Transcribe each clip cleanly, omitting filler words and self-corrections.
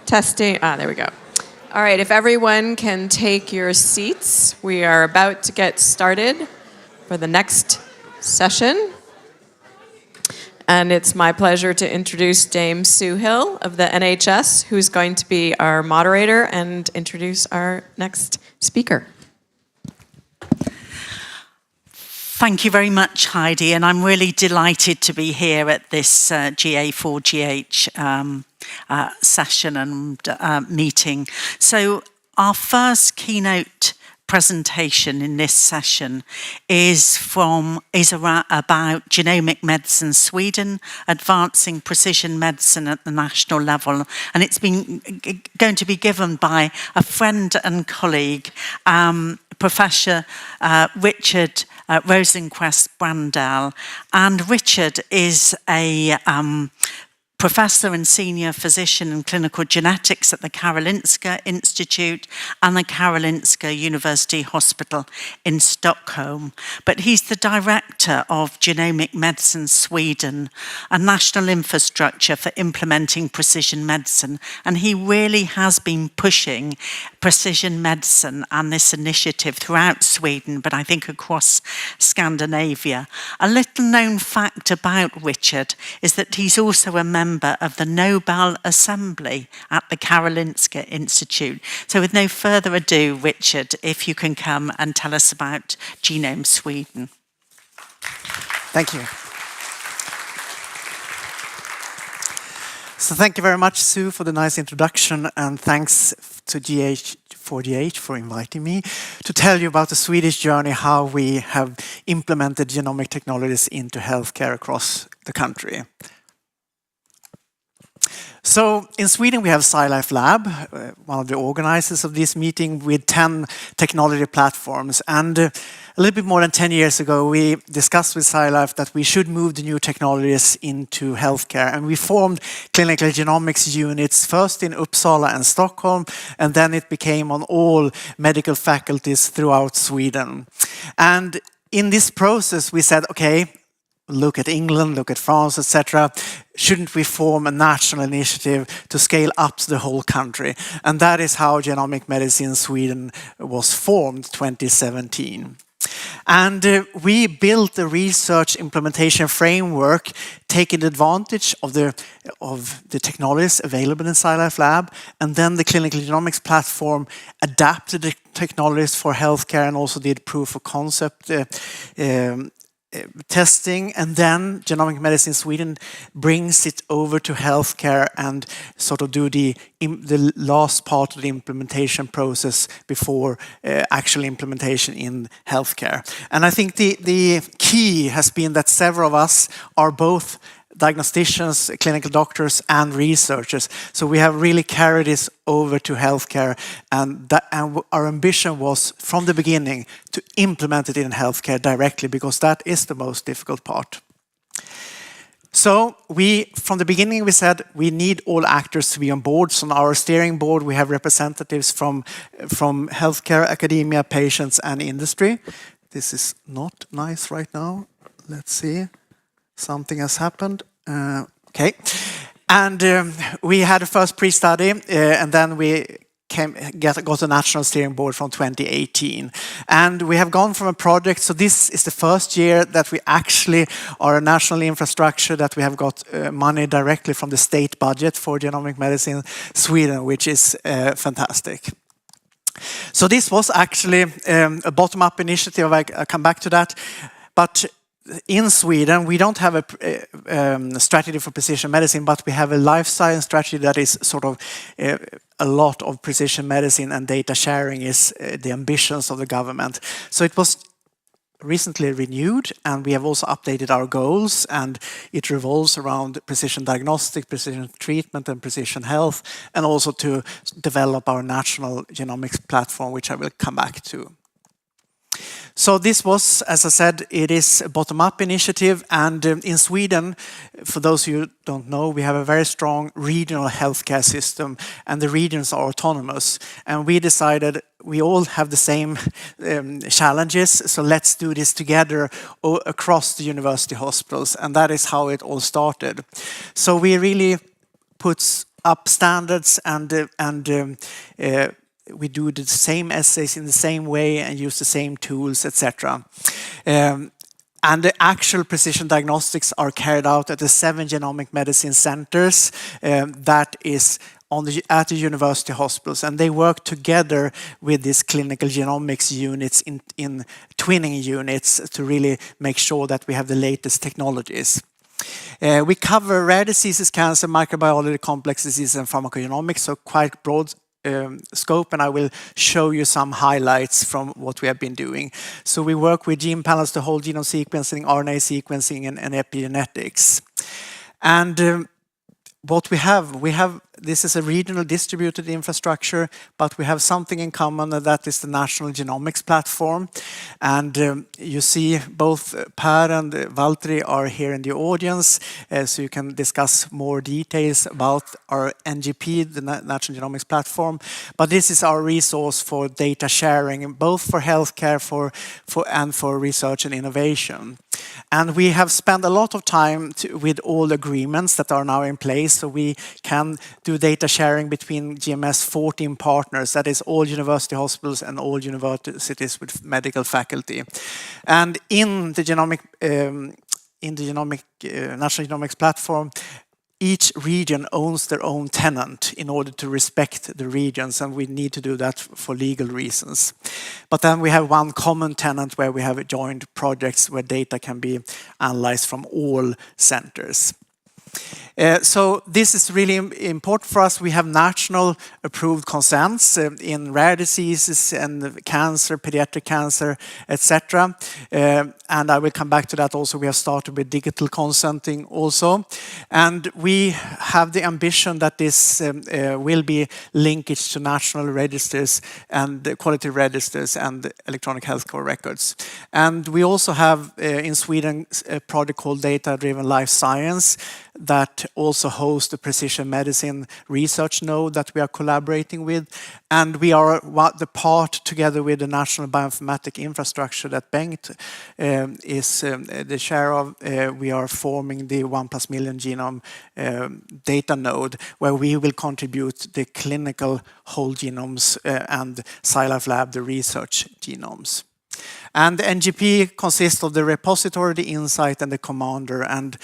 Testing. There we go. All right, if everyone can take your seats, we are about to get started for the next session. And it's my pleasure to introduce Dame Sue Hill of the NHS, who's going to be our moderator and introduce our next speaker. Thank you very much, Heidi, and I'm really delighted to be here at this GA4GH session and meeting. So our first keynote presentation in this session is about Genomic Medicine Sweden, advancing precision medicine at the national level, and it's going to be given by a friend and colleague, Professor Richard Rosenquist Brandell. And Richard is a professor and senior physician in clinical genetics at the Karolinska Institute and the Karolinska University Hospital in Stockholm. But he's the director of Genomic Medicine Sweden, a national infrastructure for implementing precision medicine. And he really has been pushing precision medicine and this initiative throughout Sweden, but I think across Scandinavia. A little known fact about Richard is that he's also a member of the Nobel Assembly at the Karolinska Institute. So with no further ado, Richard, if you can come and tell us about Genome Sweden. Thank you. So thank you very much, Sue, for the nice introduction, and thanks to GA4GH for inviting me to tell you about the Swedish journey, how we have implemented genomic technologies into healthcare across the country. So in Sweden we have SciLife Lab, one of the organizers of this meeting, with 10 technology platforms. And a little bit more than 10 years ago we discussed with SciLife that we should move the new technologies into healthcare. And we formed clinical genomics units, first in Uppsala and Stockholm, and then it became on all medical faculties throughout Sweden. And in this process we said, okay, look at England, look at France, etc. Shouldn't we form a national initiative to scale up to the whole country? And that is how Genomic Medicine Sweden was formed 2017. And we built a research implementation framework taking advantage of the technologies available in SciLife Lab, and then the clinical genomics platform adapted the technologies for healthcare and also did proof of concept testing, and then Genomic Medicine Sweden brings it over to healthcare and sort of do the last part of the implementation process before actual implementation in healthcare. And I think the key has been that several of us are both diagnosticians, clinical doctors, and researchers. So we have really carried this over to healthcare, and our ambition was from the beginning to implement it in healthcare directly, because that is the most difficult part. So from the beginning we said we need all actors to be on board. So on our steering board we have representatives from healthcare, academia, patients, and industry. This is not nice right now. Let's see. Something has happened. Okay. And we had a first pre-study, and then we got a national steering board from 2018. And we have gone from a project, so this is the first year that we actually are a national infrastructure, that we have got money directly from the state budget for Genomic Medicine Sweden, which is fantastic. So this was actually a bottom-up initiative. I'll come back to that. But in Sweden, we don't have a strategy for precision medicine, but we have a life science strategy that is sort of a lot of precision medicine, and data sharing is the ambitions of the government. So it was recently renewed, and we have also updated our goals, and it revolves around precision diagnostic, precision treatment, and precision health, and also to develop our national genomics platform, which I will come back to. So this was, as I said, it is a bottom-up initiative, and in Sweden, for those of you who don't know, we have a very strong regional healthcare system, and the regions are autonomous. And we decided we all have the same challenges, so let's do this together across the university hospitals, and that is how it all started. So we really put up standards, and we do the same assays in the same way and use the same tools, etc. And the actual precision diagnostics are carried out at the 7 genomic medicine centers that is at the university hospitals, and they work together with these clinical genomics units in twinning units to really make sure that we have the latest technologies. We cover rare diseases, cancer, microbiology, complex diseases, and pharmacogenomics, so quite broad scope, and I will show you some highlights from what we have been doing. So we work with gene panels, the whole genome sequencing, RNA sequencing, and epigenetics. And what we have, this is a regional distributed infrastructure, but we have something in common, and that is the National Genomics Platform. And you see both Per and Valtteri are here in the audience, so you can discuss more details about our NGP, the National Genomics Platform. But this is our resource for data sharing, both for healthcare and for research and innovation. And we have spent a lot of time with all agreements that are now in place, so we can do data sharing between GMS 14 partners, that is all university hospitals and all universities with medical faculty. And in the National Genomics Platform, each region owns their own tenant in order to respect the regions, and we need to do that for legal reasons. But then we have one common tenant where we have joined projects where data can be analyzed from all centers. So this is really important for us. We have national approved consents in rare diseases and cancer, pediatric cancer, etc. And I will come back to that also. We have started with digital consenting also. And we have the ambition that this will be linkage to national registers and quality registers and electronic health records. And we also have in Sweden a project called Data-Driven Life Science that also hosts the precision medicine research node that we are collaborating with. And we are the part together with the National Bioinformatic Infrastructure that Bengt is the chair of. We are forming the 1+million genome data node where we will contribute the clinical whole genomes and SciLife Lab, the research genomes. And the NGP consists of the repository, the insight, and the commander. And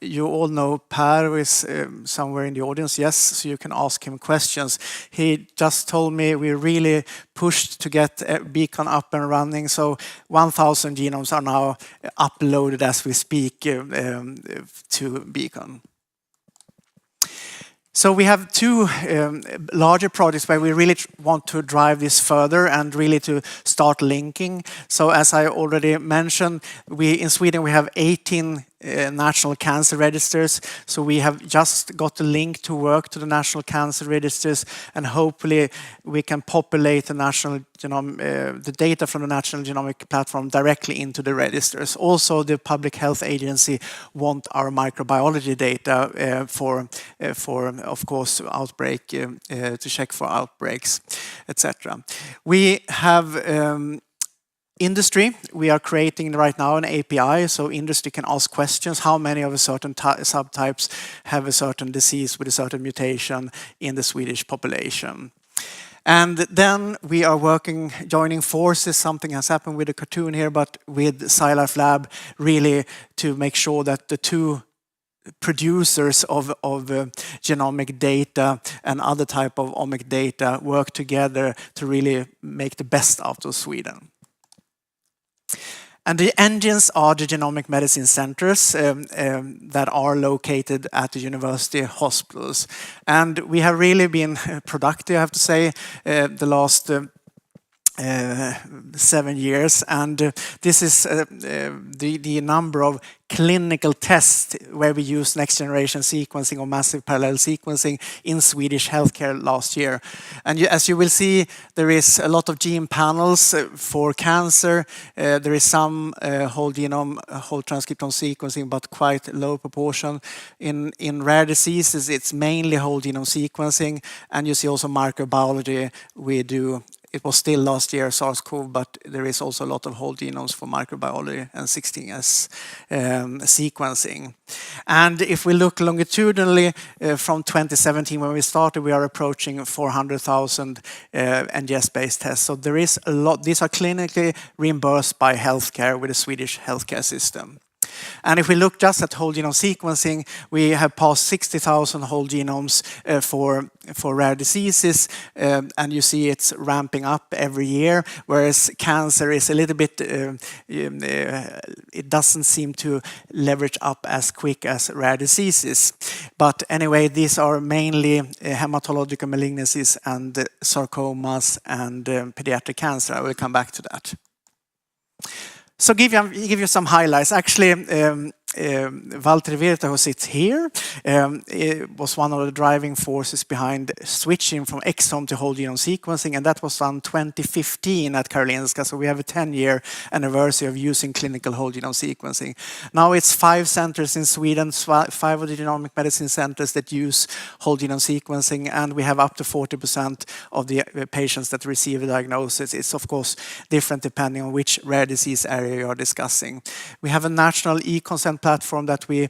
you all know Per, who is somewhere in the audience, yes, so you can ask him questions. He just told me we really pushed to get Beacon up and running, so 1,000 genomes are now uploaded as we speak to Beacon. So we have two larger projects where we really want to drive this further and really to start linking. So as I already mentioned, in Sweden we have 18 national cancer registers. So we have just got the link to work to the national cancer registers, and hopefully we can populate the national genome, the data from the National Genomic Platform directly into the registers. Also, the Public Health Agency want our microbiology data for of course outbreak to check for outbreaks, etc. We have industry, we are creating right now an API so industry can ask questions. How many of a certain subtypes have a certain disease with a certain mutation in the Swedish population? And then we are joining forces. Something has happened with the cartoon here, but with SciLife Lab, really to make sure that the two producers of genomic data and other type of omic data work together to really make the best out of Sweden. And the engines are the genomic medicine centers that are located at the university hospitals. And we have really been productive, I have to say, the last 7 years. And this is the number of clinical tests where we use next generation sequencing or massive parallel sequencing in Swedish healthcare last year. And as you will see, there is a lot of gene panels for cancer. There is some whole genome, whole transcriptome sequencing, but quite low proportion. In rare diseases, it's mainly whole genome sequencing. And you see also microbiology, we do it was still last year SARS-CoV, but there is also a lot of whole genomes for microbiology and 16S sequencing. And if we look longitudinally from 2017 when we started, we are approaching 400,000 NGS-based tests. So there is a lot. These are clinically reimbursed by healthcare with the Swedish healthcare system. And if we look just at whole genome sequencing, we have passed 60,000 whole genomes for rare diseases, and you see it's ramping up every year, whereas cancer is a little bit, it doesn't seem to leverage up as quick as rare diseases. But anyway, these are mainly hematological malignancies and sarcomas and pediatric cancer. I will come back to that. So give you some highlights. Actually, Valtteri Virta, who sits here, was one of the driving forces behind switching from exome to whole genome sequencing, and that was done 2015 at Karolinska. So we have a 10-year anniversary of using clinical whole genome sequencing. Now it's 5 centers in Sweden, 5 of the genomic medicine centers that use whole genome sequencing, and we have up to 40% of the patients that receive a diagnosis. It's of course different depending on which rare disease area you are discussing. We have a national e-consent platform that we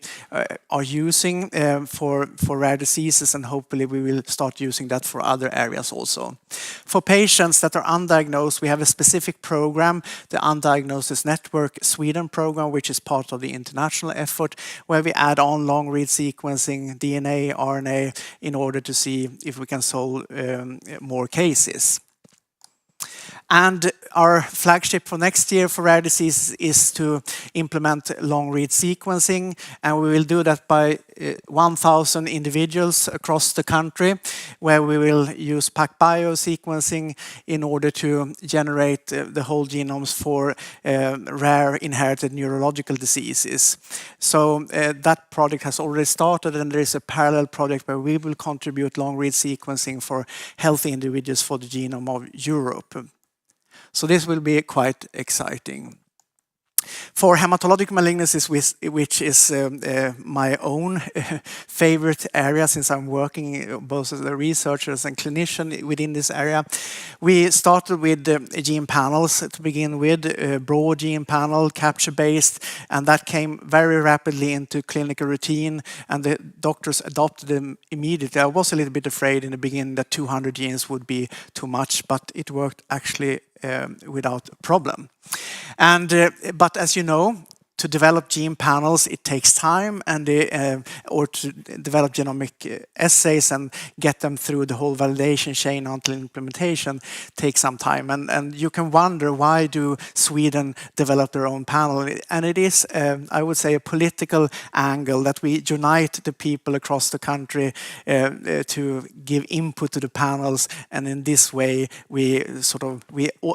are using for rare diseases, and hopefully we will start using that for other areas also. For patients that are undiagnosed, we have a specific program, the Undiagnosis Network Sweden program, which is part of the international effort, where we add on long-read sequencing, DNA, RNA, in order to see if we can solve more cases. And our flagship for next year for rare diseases is to implement long-read sequencing, and we will do that by 1,000 individuals across the country, where we will use PacBio sequencing in order to generate the whole genomes for rare inherited neurological diseases. So that project has already started, and there is a parallel project where we will contribute long-read sequencing for healthy individuals for the genome of Europe. So this will be quite exciting. For hematologic malignancies, which is my own favorite area, since I'm working both as a researcher and clinician within this area, we started with gene panels to begin with, broad gene panel, capture-based, and that came very rapidly into clinical routine, and the doctors adopted them immediately. I was a little bit afraid in the beginning that 200 genes would be too much, but it worked actually without problem. And but as you know, to develop gene panels, it takes time, and or to develop genomic assays and get them through the whole validation chain until implementation takes some time. And you can wonder, why do Sweden develop their own panel? And it is, I would say, a political angle that we unite the people across the country to give input to the panels, and in this way we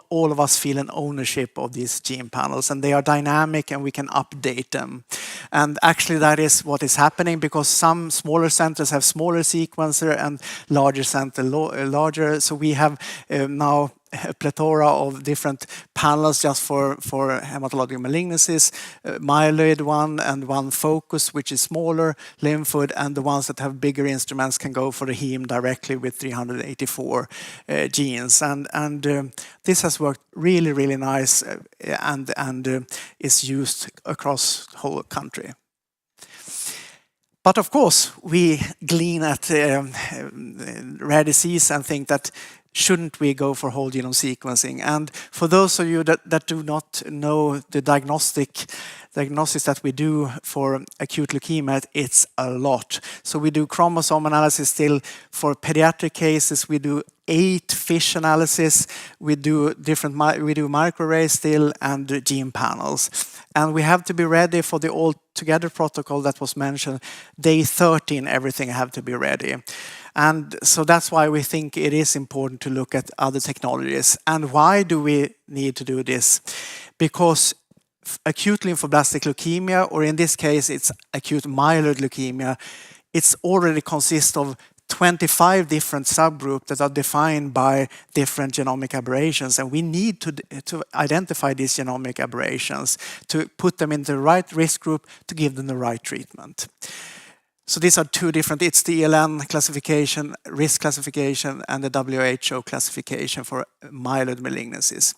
all of us feel an ownership of these gene panels, and they are dynamic and we can update them. And actually that is what is happening, because some smaller centers have smaller sequencer and larger center larger. So we have now a plethora of different panels just for hematologic malignancies, myeloid one and one focus, which is smaller, lymphoid, and the ones that have bigger instruments can go for the heme directly with 384 genes. And this has worked really, really nice and is used across the whole country. But of course, we glean at rare disease and think that shouldn't we go for whole genome sequencing? And for those of you that do not know the diagnosis that we do for acute leukemia, it's a lot. So we do chromosome analysis still. For pediatric cases, we do 8 FISH analysis. We do microarrays still, and gene panels. And we have to be ready for the all-together protocol that was mentioned. Day 13, everything have to be ready. And so that's why we think it is important to look at other technologies. And why do we need to do this? Because acute lymphoblastic leukemia, or in this case it's acute myeloid leukemia, it's already consists of 25 different subgroups that are defined by different genomic aberrations, and we need to identify these genomic aberrations to put them in the right risk group to give them the right treatment. So these are two different, it's the ELN classification, risk classification, and the WHO classification for myeloid malignancies.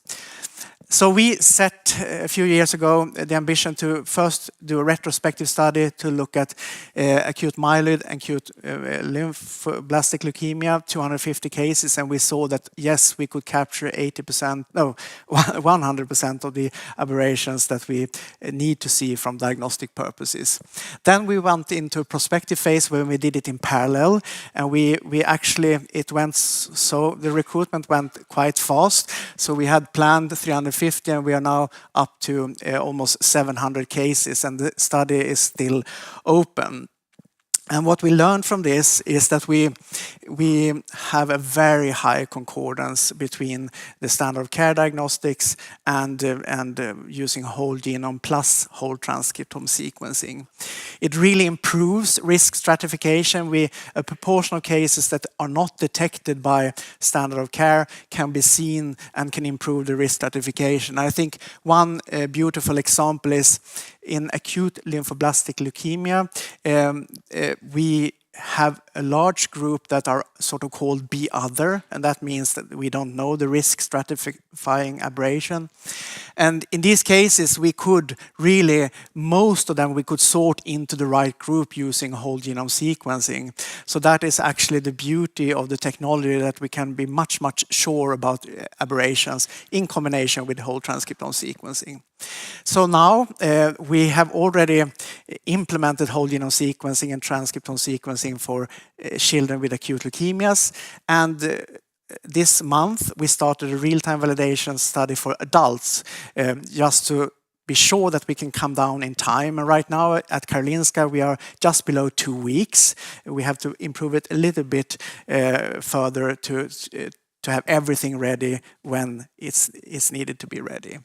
So we set a few years ago the ambition to first do a retrospective study to look at acute myeloid and acute lymphoblastic leukemia, 250 cases, and we saw that yes, we could capture 100% of the aberrations that we need to see from diagnostic purposes. Then we went into a prospective phase where we did it in parallel, and we actually, it went so, the recruitment went quite fast, so we had planned 350 and we are now up to almost 700 cases, and the study is still open. And what we learned from this is that we have a very high concordance between the standard of care diagnostics and using whole genome plus whole transcriptome sequencing. It really improves risk stratification. A proportion of cases that are not detected by standard of care can be seen and can improve the risk stratification. I think one beautiful example is in acute lymphoblastic leukemia, we have a large group that are sort of called B other, and that means that we don't know the risk stratifying aberration. And in these cases, we could really, most of them, we could sort into the right group using whole genome sequencing. So that is actually the beauty of the technology, that we can be much, much sure about aberrations in combination with whole transcriptome sequencing. So now we have already implemented whole genome sequencing and transcriptome sequencing for children with acute leukemias, and this month we started a real-time validation study for adults, just to be sure that we can come down in time. And right now at Karolinska we are just below 2 weeks. We have to improve it a little bit further to have everything ready when it's needed to be ready.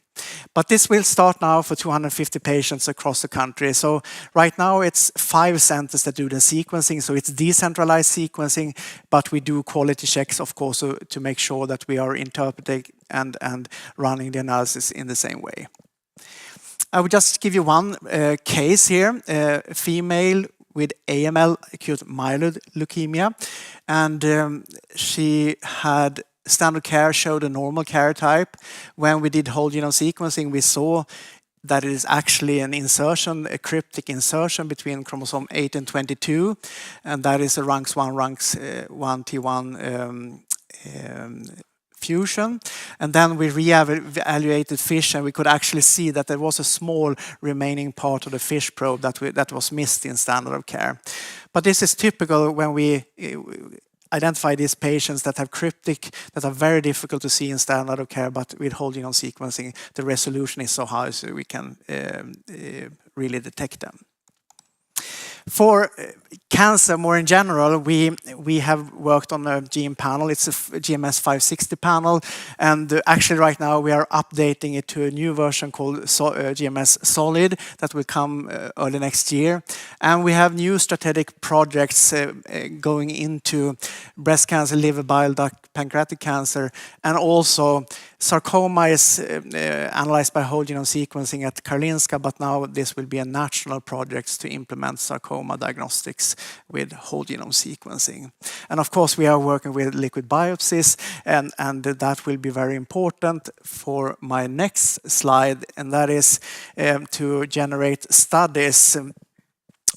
But this will start now for 250 patients across the country. So right now it's 5 centers that do the sequencing, so it's decentralized sequencing, but we do quality checks, of course, to make sure that we are interpreting and running the analysis in the same way. I will just give you one case here, a female with AML, acute myeloid leukemia, and she had standard care showed a normal karyotype. When we did whole genome sequencing, we saw that it is actually an insertion, a cryptic insertion between chromosome 8 and 22, and that is a RUNX1 T1 fusion. And then we re-evaluated FISH, and we could actually see that there was a small remaining part of the FISH probe that was missed in standard of care. But this is typical when we identify these patients that have cryptic, that are very difficult to see in standard of care, but with whole genome sequencing, the resolution is so high so we can really detect them. For cancer more in general, we have worked on a gene panel. It's a GMS 560 panel, and actually right now we are updating it to a new version called GMS Solid that will come early next year. And we have new strategic projects going into breast cancer, liver, bile duct, pancreatic cancer, and also sarcoma is analyzed by whole genome sequencing at Karolinska, but now this will be a national project to implement sarcoma diagnostics with whole genome sequencing. And of course we are working with liquid biopsies, and that will be very important for my next slide, and that is to generate studies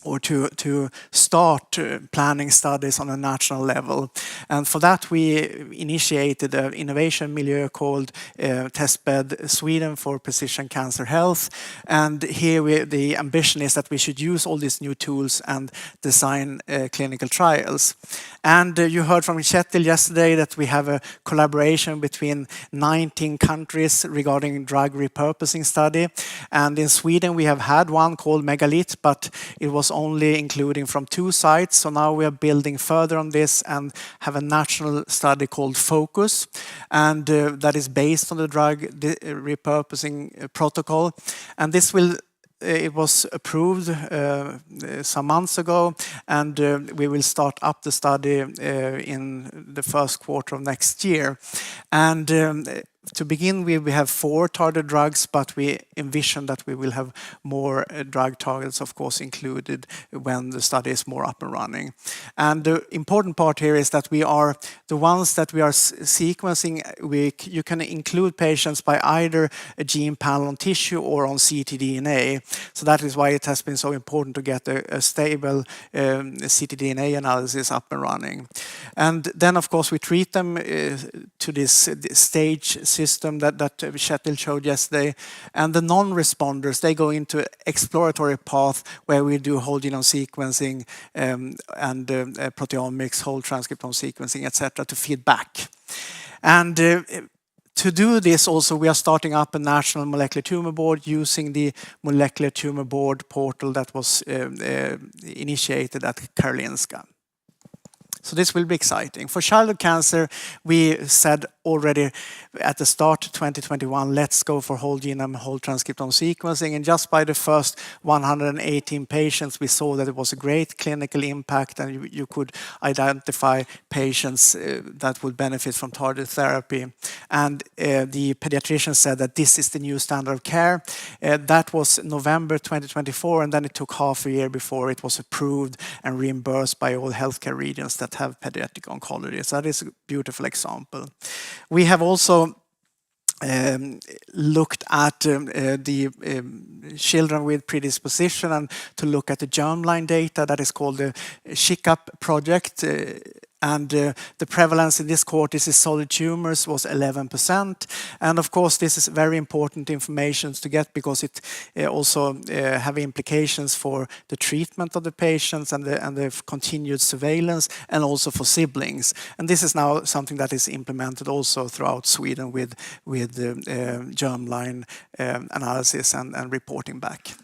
or to start planning studies on a national level. And for that we initiated an innovation milieu called Testbed Sweden for Precision Cancer Health. And here the ambition is that we should use all these new tools and design clinical trials. And you heard from Kjetil yesterday that we have a collaboration between 19 countries regarding drug repurposing study. And in Sweden we have had one called Megalith, but it was only including from 2 sites. So now we are building further on this and have a national study called Focus, and that is based on the drug repurposing protocol. And this will it was approved some months ago, and we will start up the study in the first quarter of next year. And To begin with, we have 4 targeted drugs, but we envision that we will have more drug targets, of course, included when the study is more up and running. And the important part here is that we are the ones that we are sequencing. You can include patients by either a gene panel on tissue or on ctDNA. So that is why it has been so important to get a stable ctDNA analysis up and running. And then, of course, we treat them to this stage system that Kjetil showed yesterday. And the non-responders, they go into exploratory path where we do whole genome sequencing and proteomics, whole transcriptome sequencing, etc., to feed back. And to do this also, we are starting up a national molecular tumor board using the molecular tumor board portal that was initiated at Karolinska. So this will be exciting. For childhood cancer, we said already at the start of 2021, let's go for whole genome, whole transcriptome sequencing. And just by the first 118 patients, we saw that it was a great clinical impact, and you could identify patients that would benefit from targeted therapy. And the pediatrician said that this is the new standard of care. That was November 2024, and then it took half a year before it was approved and reimbursed by all healthcare regions that have pediatric oncology. So that is a beautiful example. We have also looked at the children with predisposition and to look at the germline data. That is called the GPAP project. And the prevalence in this cohort is solid tumors was 11%. And of course, this is very important information to get because it also have implications for the treatment of the patients and the continued surveillance, and also for siblings. And this is now something that is implemented also throughout Sweden with germline analysis and reporting back.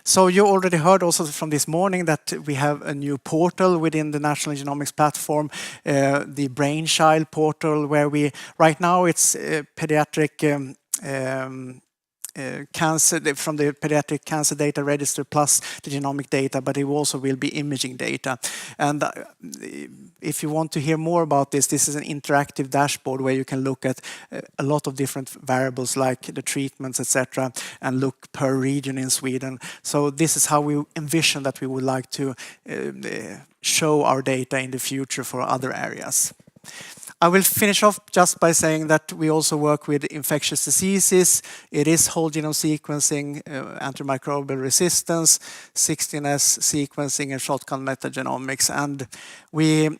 So you already heard also from this morning that we have a new portal within the National Genomics Platform, the Brainchild portal, where we, right now it's pediatric cancer, from the pediatric cancer data register plus the genomic data, but it also will be imaging data. And if you want to hear more about this, this is an interactive dashboard where you can look at a lot of different variables like the treatments, etc., and look per region in Sweden. So this is how we envision that we would like to show our data in the future for other areas. I will finish off just by saying that we also work with infectious diseases. It is whole genome sequencing, antimicrobial resistance, 16S sequencing, and shotgun metagenomics. And we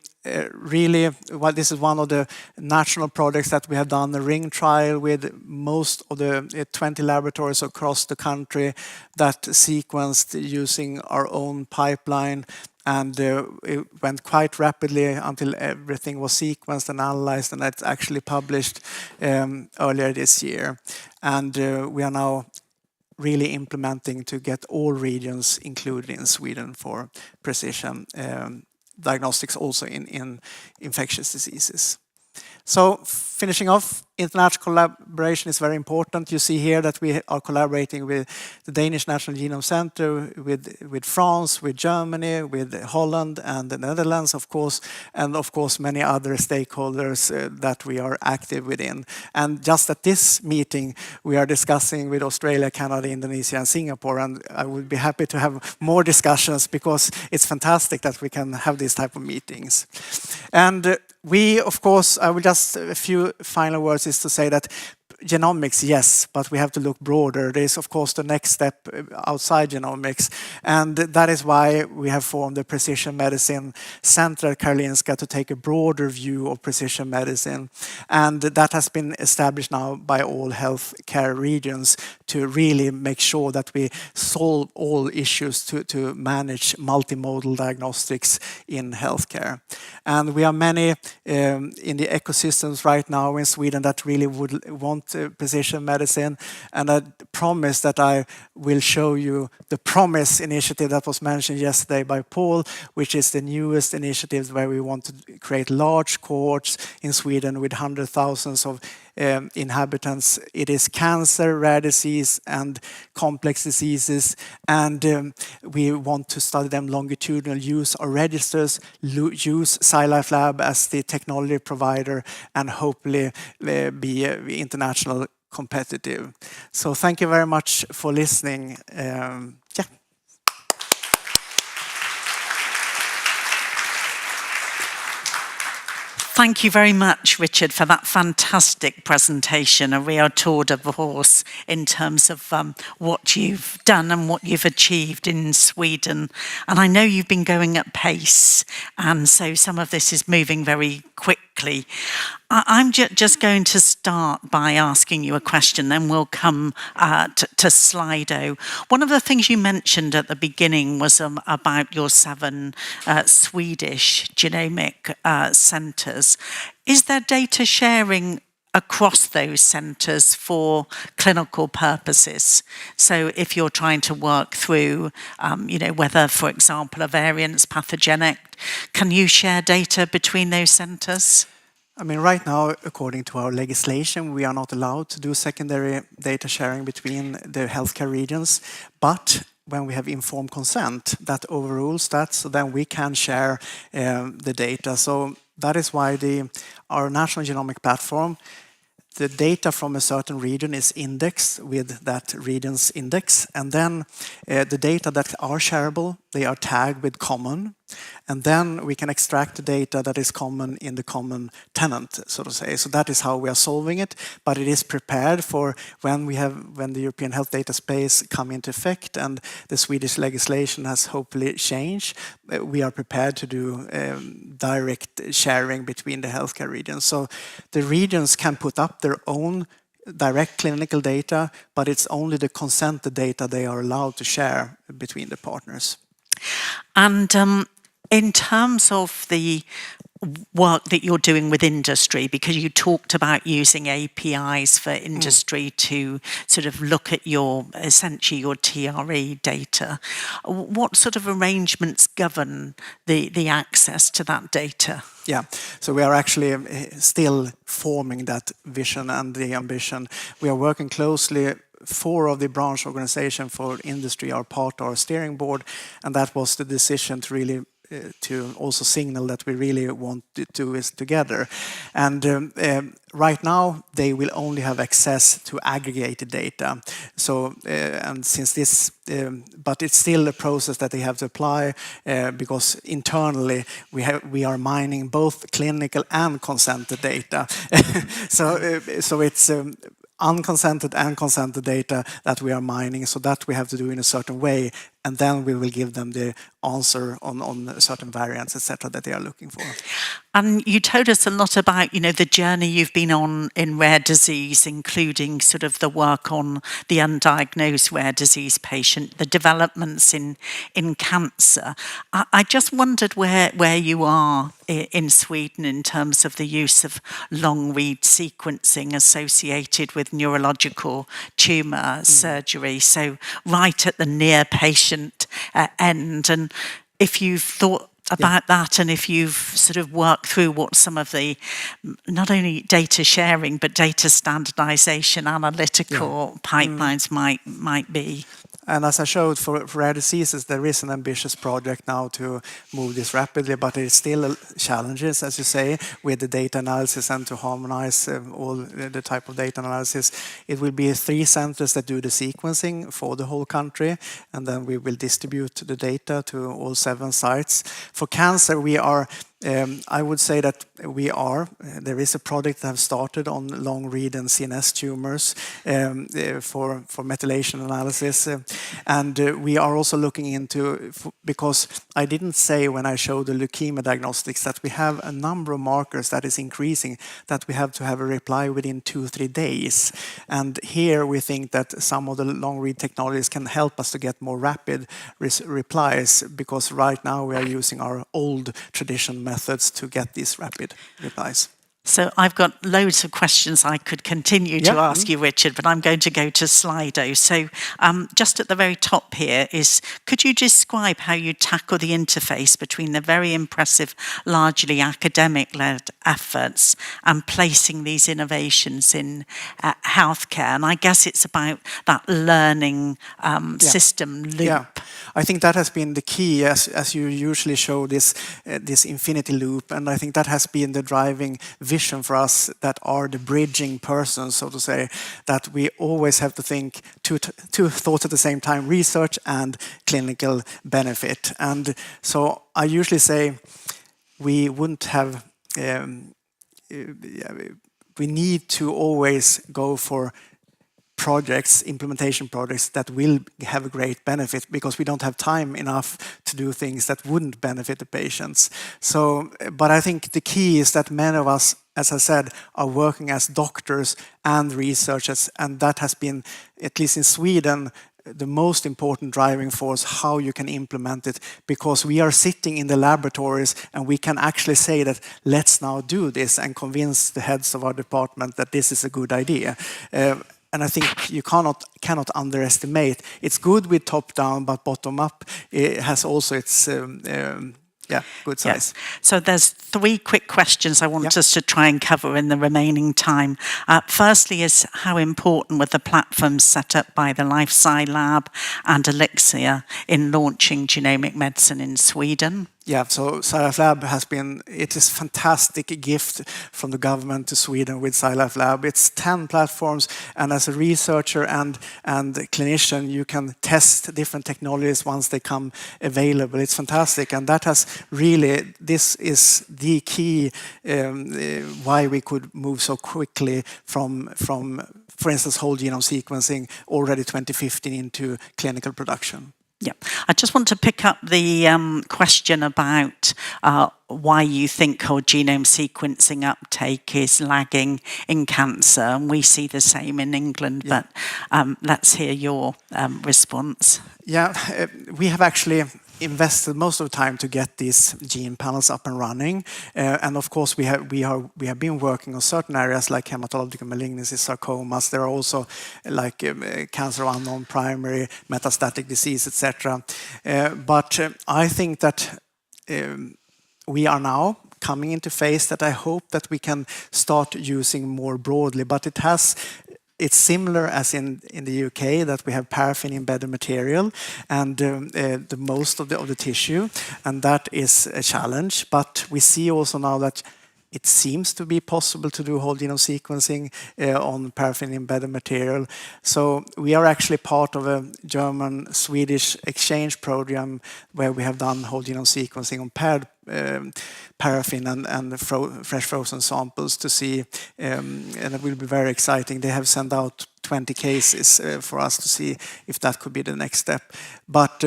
really, well, this is one of the national projects that we have done, the ring trial with most of the 20 laboratories across the country that sequenced using our own pipeline. And it went quite rapidly until everything was sequenced and analyzed, and that's actually published earlier this year. And we are now really implementing to get all regions included in Sweden for precision diagnostics, also in infectious diseases. So finishing off, international collaboration is very important. You see here that we are collaborating with the Danish National Genome Center, with France, with Germany, with Holland and the Netherlands, of course, and of course many other stakeholders that we are active within. And just at this meeting, we are discussing with Australia, Canada, Indonesia, and Singapore, and I would be happy to have more discussions because it's fantastic that we can have these type of meetings. And we, of course, I will just, a few final words is to say that genomics, yes, but we have to look broader. There is, of course, the next step outside genomics. And that is why we have formed the Precision Medicine Center at Karolinska to take a broader view of precision medicine. And that has been established now by all healthcare regions to really make sure that we solve all issues to manage multimodal diagnostics in healthcare. And we are many in the ecosystems right now in Sweden that really would want precision medicine, and I promise that I will show you the PROMISE initiative that was mentioned yesterday by Paul, which is the newest initiative where we want to create large cohorts in Sweden with hundreds of thousands of inhabitants. It is cancer, rare disease, and complex diseases. And we want to study them longitudinal, use our registers, use SciLife Lab as the technology provider, and hopefully be international competitive. So thank you very much for listening. Thank you very much, Richard, for that fantastic presentation, a real tour de force in terms of what you've done and what you've achieved in Sweden. And I know you've been going at pace, and so some of this is moving very quickly. I'm just going to start by asking you a question, then we'll come to Slido. One of the things you mentioned at the beginning was about your 7 Swedish genomic centres. Is there data sharing across those centres for clinical purposes? So if you're trying to work through, whether, for example, a variant's pathogenic, can you share data between those centres? I mean, right now, according to our legislation, we are not allowed to do secondary data sharing between the healthcare regions. But when we have informed consent, that overrules that, so then we can share the data. So that is why our national genomic platform, the data from a certain region is indexed with that region's index. And then the data that are shareable, they are tagged with common. And then we can extract the data that is common in the common tenant, so to say. So that is how we are solving it. But it is prepared for when the European Health Data Space come into effect and the Swedish legislation has hopefully changed. We are prepared to do direct sharing between the healthcare regions. So the regions can put up their own direct clinical data, but it's only the consented data they are allowed to share between the partners. And in terms of the work that you're doing with industry, because you talked about using APIs for industry to sort of look at essentially your TRE data, what sort of arrangements govern the access to that data? Yeah, so we are actually still forming that vision and the ambition. We are working closely. 4 of the branch organizations for industry are part of our steering board, and that was the decision to really to also signal that we really want to do this together. And right now, they will only have access to aggregated data. So, and since this, but it's still a process that they have to apply because internally we are mining both clinical and consented data. So it's unconsented and consented data that we are mining, so that we have to do in a certain way, and then we will give them the answer on certain variants, etc., that they are looking for. And you told us a lot about, the journey you've been on in rare disease, including sort of the work on the undiagnosed rare disease patient, the developments in cancer. I just wondered where you are in Sweden in terms of the use of long-read sequencing associated with neurological tumour surgery, so right at the near patient end. And if you've thought about that, and if you've sort of worked through what some of the, not only data sharing, but data standardization, analytical pipelines might be. And as I showed, for rare diseases, there is an ambitious project now to move this rapidly, but there is still challenges, as you say, with the data analysis and to harmonize all the type of data analysis. It will be 3 centers that do the sequencing for the whole country, and then we will distribute the data to all 7 sites. For cancer, we are I would say that there is a project that have started on long read and CNS tumors for methylation analysis. And we are also looking into, because I didn't say when I showed the leukemia diagnostics that we have a number of markers that is increasing, that we have to have a reply within 2-3 days. And here we think that some of the long read technologies can help us to get more rapid replies, because right now we are using our old traditional methods to get these rapid replies. So I've got loads of questions I could continue to ask you, Richard, but I'm going to go to Slido. So just at the very top here is, could you describe how you tackle the interface between the very impressive, largely academic-led efforts and placing these innovations in healthcare? And I guess it's about that learning system loop. Yeah, I think that has been the key, as you usually show this infinity loop, and I think that has been the driving vision for us that are the bridging persons, so to say, that we always have to think two thoughts at the same time, research and clinical benefit. And so I usually say we wouldn't have, we need to always go for projects, implementation projects that will have a great benefit, because we don't have time enough to do things that wouldn't benefit the patients. So, but I think the key is that many of us, as I said, are working as doctors and researchers, and that has been, at least in Sweden, the most important driving force, how you can implement it, because we are sitting in the laboratories and we can actually say that let's now do this and convince the heads of our department that this is a good idea. And I think you cannot underestimate. It's good with top down, but bottom up has also its good size. Yeah. So there's 3 quick questions I want us to try and cover in the remaining time. Firstly is, how important were the platforms set up by the LifeSci Lab and Elixir in launching genomic medicine in Sweden? Yeah, so SciLife Lab has been, it is a fantastic gift from the government to Sweden with SciLife Lab. It's 10 platforms, and as a researcher and clinician, you can test different technologies once they come available. It's fantastic, and that has really, this is the key why we could move so quickly from for instance, whole genome sequencing already 2015 into clinical production. Yeah, I just want to pick up the question about why you think whole genome sequencing uptake is lagging in cancer, and we see the same in England, but let's hear your response. Yeah, we have actually invested most of the time to get these gene panels up and running, and of course we have been working on certain areas like hematological malignancies, sarcomas. There are also like cancer of unknown primary, metastatic disease, etc. But I think that we are now coming into phase that I hope that we can start using more broadly, but it's similar as in the UK, that we have paraffin embedded material and the most of the tissue, and that is a challenge. But we see also now that it seems to be possible to do whole genome sequencing on paraffin embedded material. So we are actually part of a German-Swedish exchange program where we have done whole genome sequencing on paired paraffin and fresh frozen samples to see, and it will be very exciting. They have sent out 20 cases for us to see if that could be the next step. But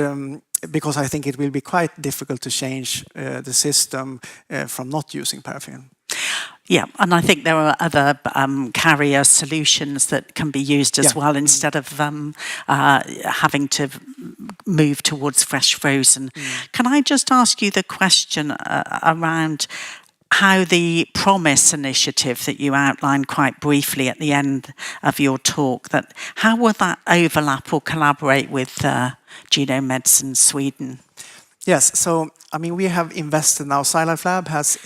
because I think it will be quite difficult to change the system from not using paraffin. Yeah, and I think there are other carrier solutions that can be used as well, instead of having to move towards fresh frozen. Can I just ask you the question around how the PROMISE initiative that you outlined quite briefly at the end of your talk, that how will that overlap or collaborate with Genome Medicine Sweden? Yes, so I mean, we have invested now, SciLife Lab has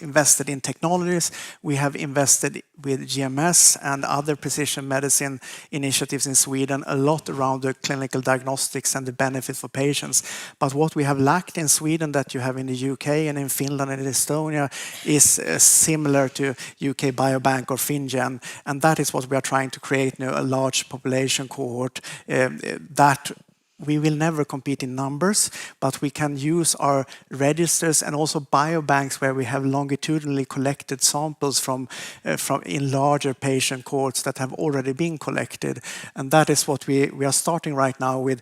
invested in technologies, we have invested with GMS and other precision medicine initiatives in Sweden, a lot around the clinical diagnostics and the benefit for patients. But what we have lacked in Sweden that you have in the UK and in Finland and in Estonia is similar to UK Biobank or FinGen, and that is what we are trying to create now, a large population cohort that we will never compete in numbers, but we can use our registers and also biobanks where we have longitudinally collected samples from in larger patient cohorts that have already been collected. And that is what we are starting right now with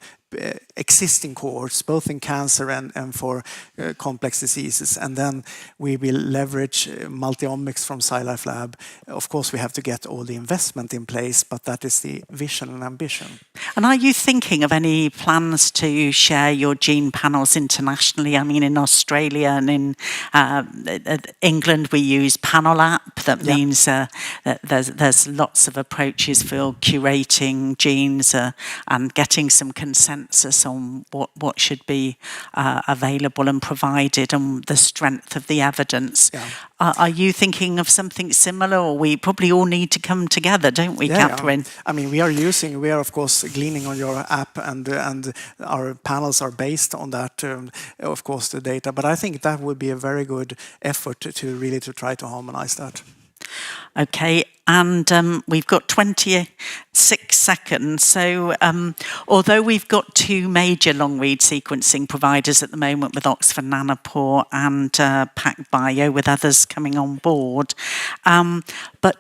existing cohorts, both in cancer and for complex diseases. And then we will leverage multi-omics from SciLife Lab. Of course, we have to get all the investment in place, but that is the vision and ambition. And are you thinking of any plans to share your gene panels internationally? I mean, in Australia and in England, we use Panel App. That means that there's lots of approaches for curating genes and getting some consensus on what should be available and provided and the strength of the evidence. Yeah. Are you thinking of something similar, or we probably all need to come together, don't we, Catherine? I mean, we are of course gleaning on your app, and our panels are based on that, of course, the data. But I think that would be a very good effort to really try to harmonize that. Okay, and we've got 26 seconds. So although we've got two major long-read sequencing providers at the moment with Oxford Nanopore and PacBio, with others coming on board, but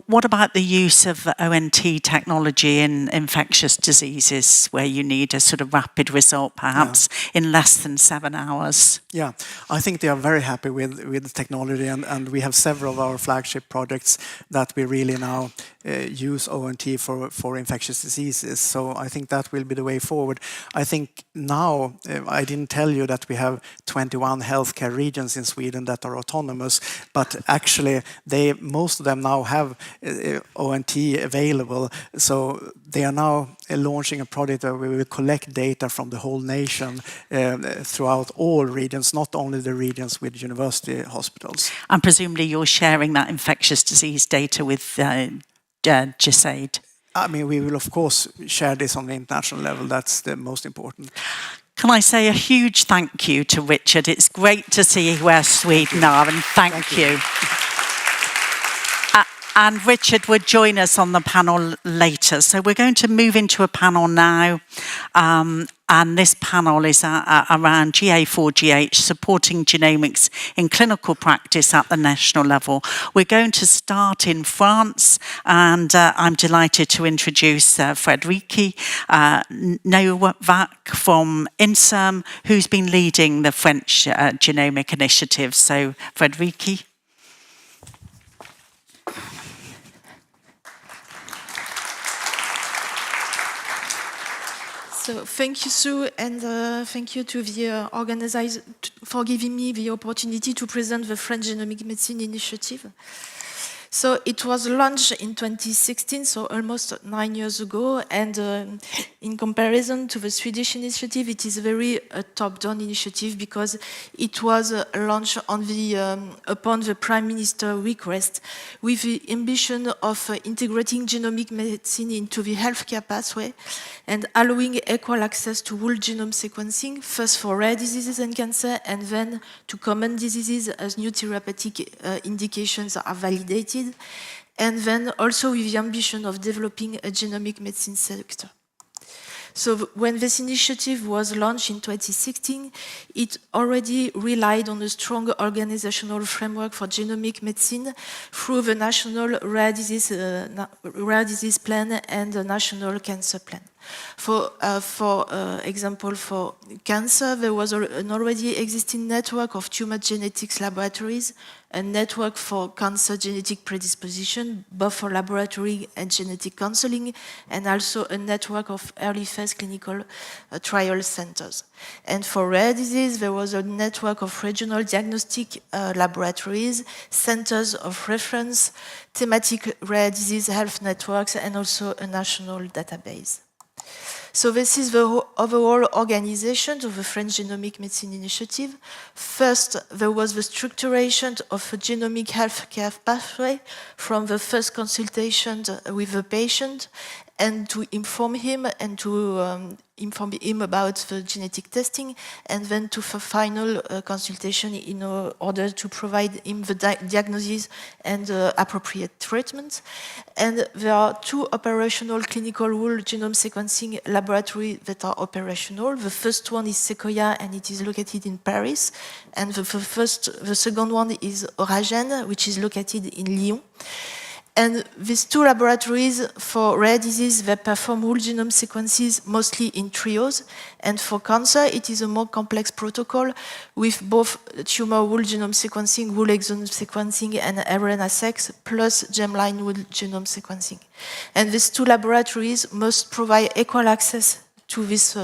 what about the use of ONT technology in infectious diseases, where you need a sort of rapid result, perhaps in less than 7 hours? Yeah, I think they are very happy with the technology, and we have several of our flagship projects that we really now use ONT for infectious diseases. So I think that will be the way forward. I think now, I didn't tell you that we have 21 healthcare regions in Sweden that are autonomous, but actually most of them now have ONT available. So they are now launching a project where we will collect data from the whole nation throughout all regions, not only the regions with university hospitals. And presumably you're sharing that infectious disease data with GISAID. I mean, we will of course share this on the international level. That's the most important. Can I say a huge thank you to Richard? It's great to see where Sweden are, and thank you. And Richard would join us on the panel later. So we're going to move into a panel now. And this panel is around GA4GH, supporting genomics in clinical practice at the national level. We're going to start in France, and I'm delighted to introduce Frédérique Nowak from Inserm, who's been leading the French genomic initiative. So, Frédérique. So thank you, Sue, and thank you to the organizers for giving me the opportunity to present the French Genomic Medicine Initiative. So it was launched in 2016, so almost 9 years ago, and in comparison to the Swedish initiative, it is a very top-down initiative because it was launched on upon the Prime Minister's request with the ambition of integrating genomic medicine into the healthcare pathway and allowing equal access to whole genome sequencing, first for rare diseases and cancer, and then to common diseases as new therapeutic indications are validated, and then also with the ambition of developing a genomic medicine sector. So when this initiative was launched in 2016, it already relied on a strong organizational framework for genomic medicine through the National Rare Disease Plan and the National Cancer Plan. For example, for cancer, there was an already existing network of tumor genetics laboratories, a network for cancer genetic predisposition, both for laboratory and genetic counseling, and also a network of early phase clinical trial centers. And for rare disease, there was a network of regional diagnostic laboratories, centers of reference, thematic rare disease health networks, and also a national database. So this is the overall organization of the French Genomic Medicine Initiative. First, there was the structuration of a genomic healthcare pathway from the first consultation with the patient and to inform him and to inform him about the genetic testing, and then to the final consultation in order to provide him the diagnosis and appropriate treatment. And there are two operational clinical whole genome sequencing laboratories that are operational. The first one is Sequoia, and it is located in Paris. And the second one is Oragen, which is located in Lyon. And these two laboratories for rare disease, they perform whole genome sequences mostly in trios. And for cancer, it is a more complex protocol with both tumor whole genome sequencing, whole exome sequencing, and RNA-seq, plus germline whole genome sequencing. And these two laboratories must provide equal access to this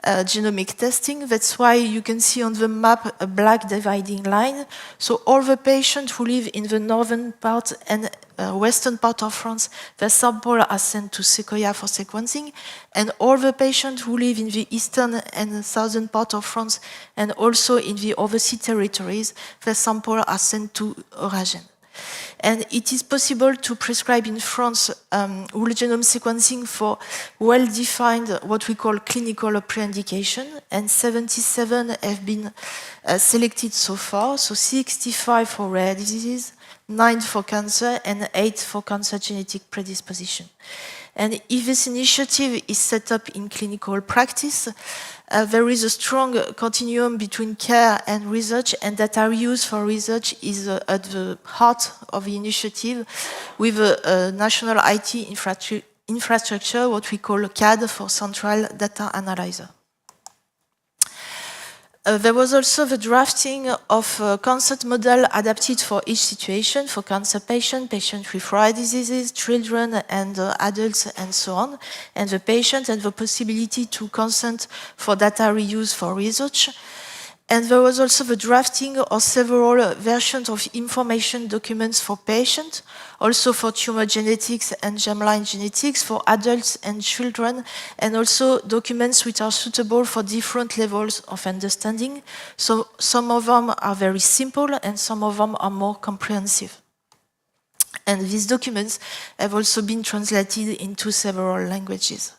genomic testing. That's why you can see on the map a black dividing line. So all the patients who live in the northern part and western part of France, their sample are sent to Sequoia for sequencing, and all the patients who live in the eastern and southern part of France and also in the overseas territories, their sample are sent to Euragen. And it is possible to prescribe in France whole genome sequencing for well-defined, what we call clinical pre-indication, and 77 have been selected so far, so 65 for rare diseases, 9 for cancer, and 8 for cancer genetic predisposition. And if this initiative is set up in clinical practice, there is a strong continuum between care and research, and data use for research is at the heart of the initiative with a national IT infrastructure, what we call CAD for Central Data Analyzer. There was also the drafting of a concept model adapted for each situation, for cancer patients with rare diseases, children and adults and so on, and the patient and the possibility to consent for data reuse for research. And there was also the drafting of several versions of information documents for patients, also for tumor genetics and germline genetics, for adults and children, and also documents which are suitable for different levels of understanding. So some of them are very simple and some of them are more comprehensive. And these documents have also been translated into several languages.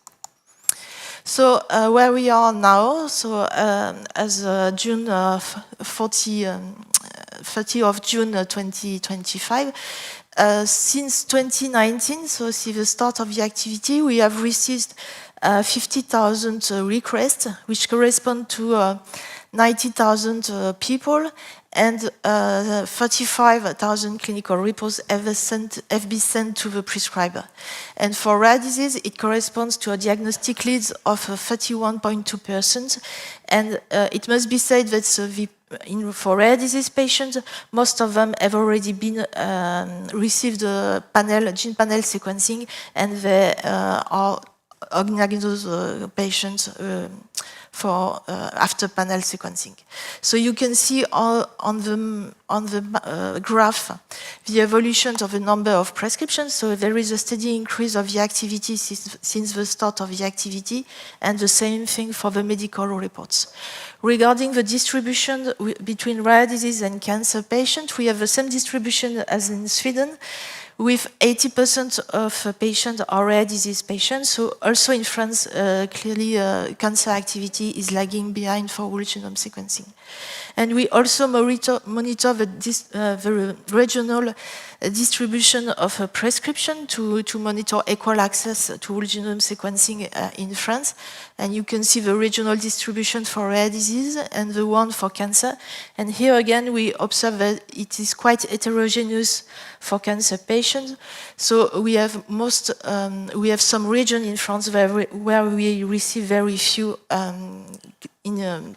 So where we are now, so as June 30 of June 2025, since 2019, so since the start of the activity, we have received 50,000 requests, which correspond to 90,000 people, and 35,000 clinical reports have been sent to the prescriber. And for rare disease, it corresponds to a diagnostic leads of 31.2%. And it must be said that for rare disease patients, most of them have already been received gene panel sequencing, and they are diagnosed patients for after panel sequencing. So you can see on the graph the evolution of the number of prescriptions. So there is a steady increase of the activity since the start of the activity, and the same thing for the medical reports. Regarding the distribution between rare disease and cancer patients, we have the same distribution as in Sweden, with 80% of patients are rare disease patients. So also in France, clearly cancer activity is lagging behind for whole genome sequencing. And we also monitor the regional distribution of a prescription to monitor equal access to whole genome sequencing in France. And you can see the regional distribution for rare disease and the one for cancer. And here again, we observe that it is quite heterogeneous for cancer patients. So we have some region in France where we receive very few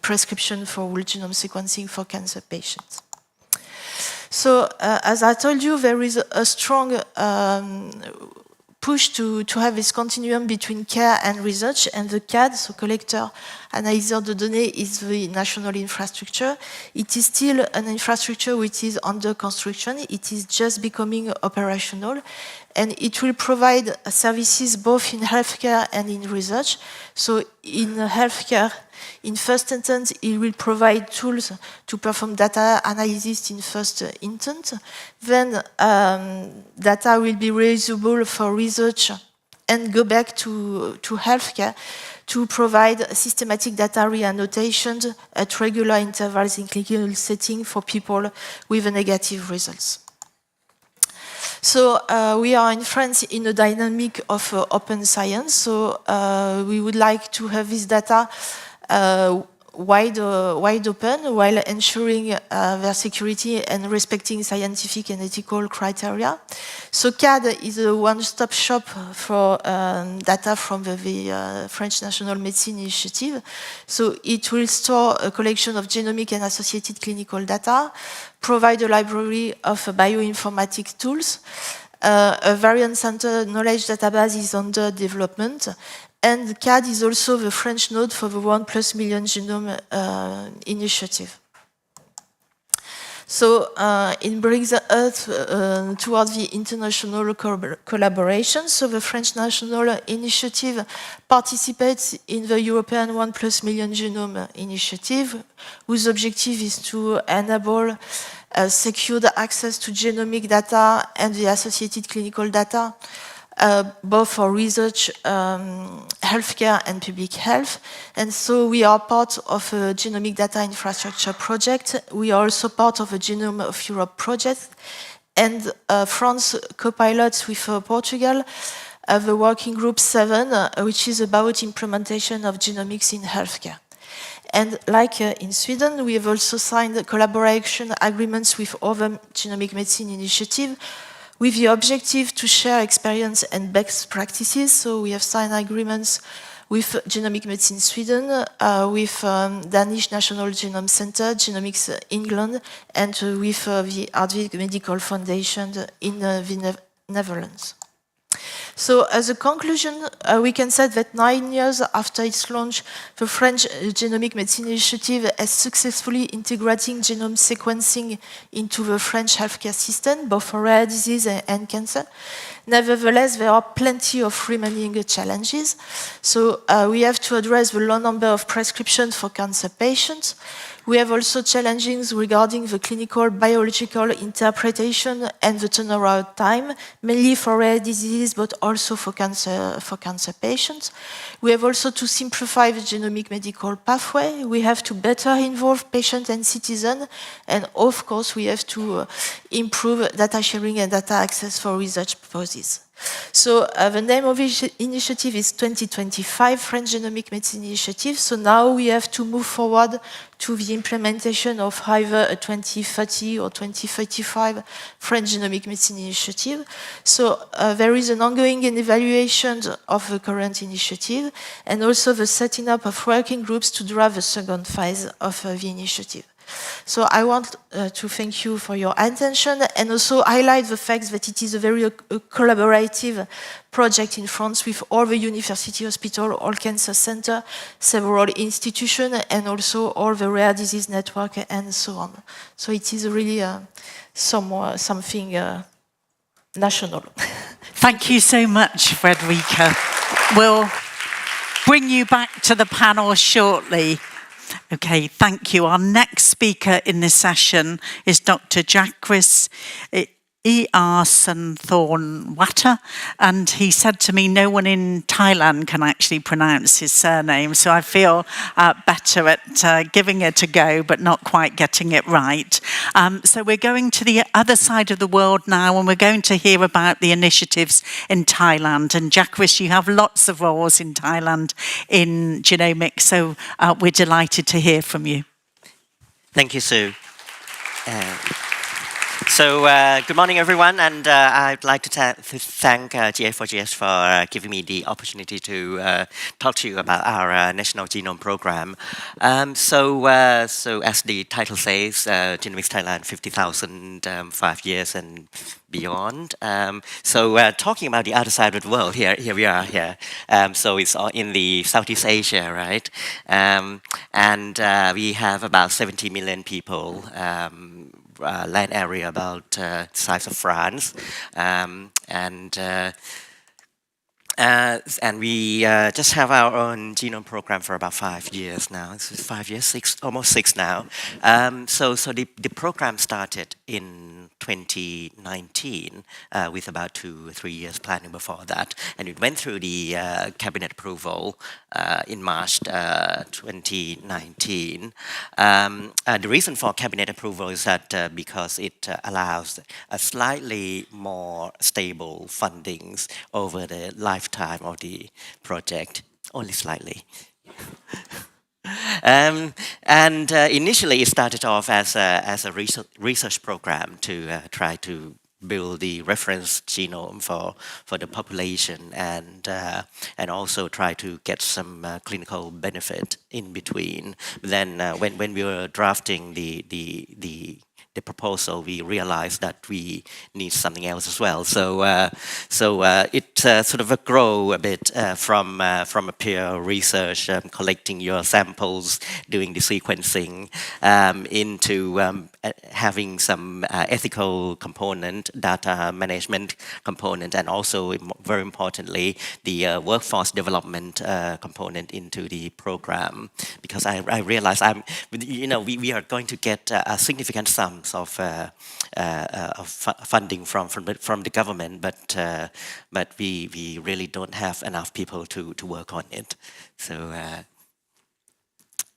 prescription for whole genome sequencing for cancer patients. So as I told you, there is a strong push to have this continuum between care and research, and the CAD, so collector analyzer de données, is the national infrastructure. It is still an infrastructure which is under construction. It is just becoming operational, and it will provide services both in healthcare and in research. So in healthcare, in first instance, it will provide tools to perform data analysis in first instance. Then data will be reusable for research and go back to healthcare to provide systematic data re-annotations at regular intervals in clinical setting for people with negative results. So we are in France in a dynamic of open science. So we would like to have this data wide open while ensuring their security and respecting scientific and ethical criteria. So CAD is a one-stop shop for data from the French National Medicine Initiative. So it will store a collection of genomic and associated clinical data, provide a library of bioinformatics tools, A variant center knowledge database is under development. And CAD is also the French node for the 1+ million genome initiative. So it brings us towards the international collaboration. So the French National Initiative participates in the European 1+ million genome initiative, whose objective is to enable secured access to genomic data and the associated clinical data, both for research, healthcare and public health. And so we are part of a genomic data infrastructure project. We are also part of a Genome of Europe project. And France co-pilots with Portugal the working group 7, which is about implementation of genomics in healthcare. And like in Sweden, we have also signed collaboration agreements with other genomic medicine initiatives with the objective to share experience and best practices. So we have signed agreements with Genomic Medicine Sweden, with Danish National Genome Center, Genomics England, and with the Ardweg Medical Foundation in the Netherlands. So as a conclusion, we can say that 9 years after its launch, the French Genomic Medicine Initiative is successfully integrating genome sequencing into the French healthcare system, both for rare disease and cancer. Nevertheless, there are plenty of remaining challenges. So we have to address the low number of prescriptions for cancer patients. We have also challenges regarding the clinical biological interpretation and the turnaround time, mainly for rare disease, but also for cancer patients. We have also to simplify the genomic medical pathway. We have to better involve patients and citizens. And of course, we have to improve data sharing and data access for research purposes. So the name of the initiative is 2025 French Genomic Medicine Initiative. So now we have to move forward to the implementation of either a 2030 or 2035 French Genomic Medicine Initiative. So there is an ongoing evaluation of the current initiative and also the setting up of working groups to drive the second phase of the initiative. So I want to thank you for your attention and also highlight the fact that it is a very collaborative project in France with all the university hospitals, all cancer centers, several institutions, and also all the rare disease network and so on. So it is really something national. Thank you so much, Frédérique. We'll bring you back to the panel shortly. Okay, thank you. Our next speaker in this session is Dr. Jakris Eu-ahsunthornwattan, and he said to me no one in Thailand can actually pronounce his surname, so I feel better at giving it a go but not quite getting it right. So we're going to the other side of the world now, and we're going to hear about the initiatives in Thailand. And Jakris, you have lots of roles in Thailand in genomics, so we're delighted to hear from you. Thank you, Sue. So good morning, everyone, and I'd like to thank GA4GH for giving me the opportunity to talk to you about our National Genome Program. So as the title says, Genomics Thailand 50,000, 5 years and beyond. So talking about the other side of the world, here we are here. So it's all in the Southeast Asia, right? And we have about 70 million people. Land area about the size of France, and we just have our own genome program for about 5 years now. It's 5 years, almost 6 now. So the program started in 2019 with about 2 or 3 years planning before that, and it went through the cabinet approval in March 2019. The reason for cabinet approval is that because it allows a slightly more stable fundings over the lifetime of the project, only slightly. And initially it started off as a research program to try to build the reference genome for the population and also try to get some clinical benefit in between. Then when we were drafting the the proposal, we realized that we need something else as well. So it sort of grow a bit from a peer research, collecting your samples, doing the sequencing, into having some ethical component, data management component, and also very importantly the workforce development component into the program. Because I realize we are going to get significant sums of funding from the government, but we really don't have enough people to work on it. So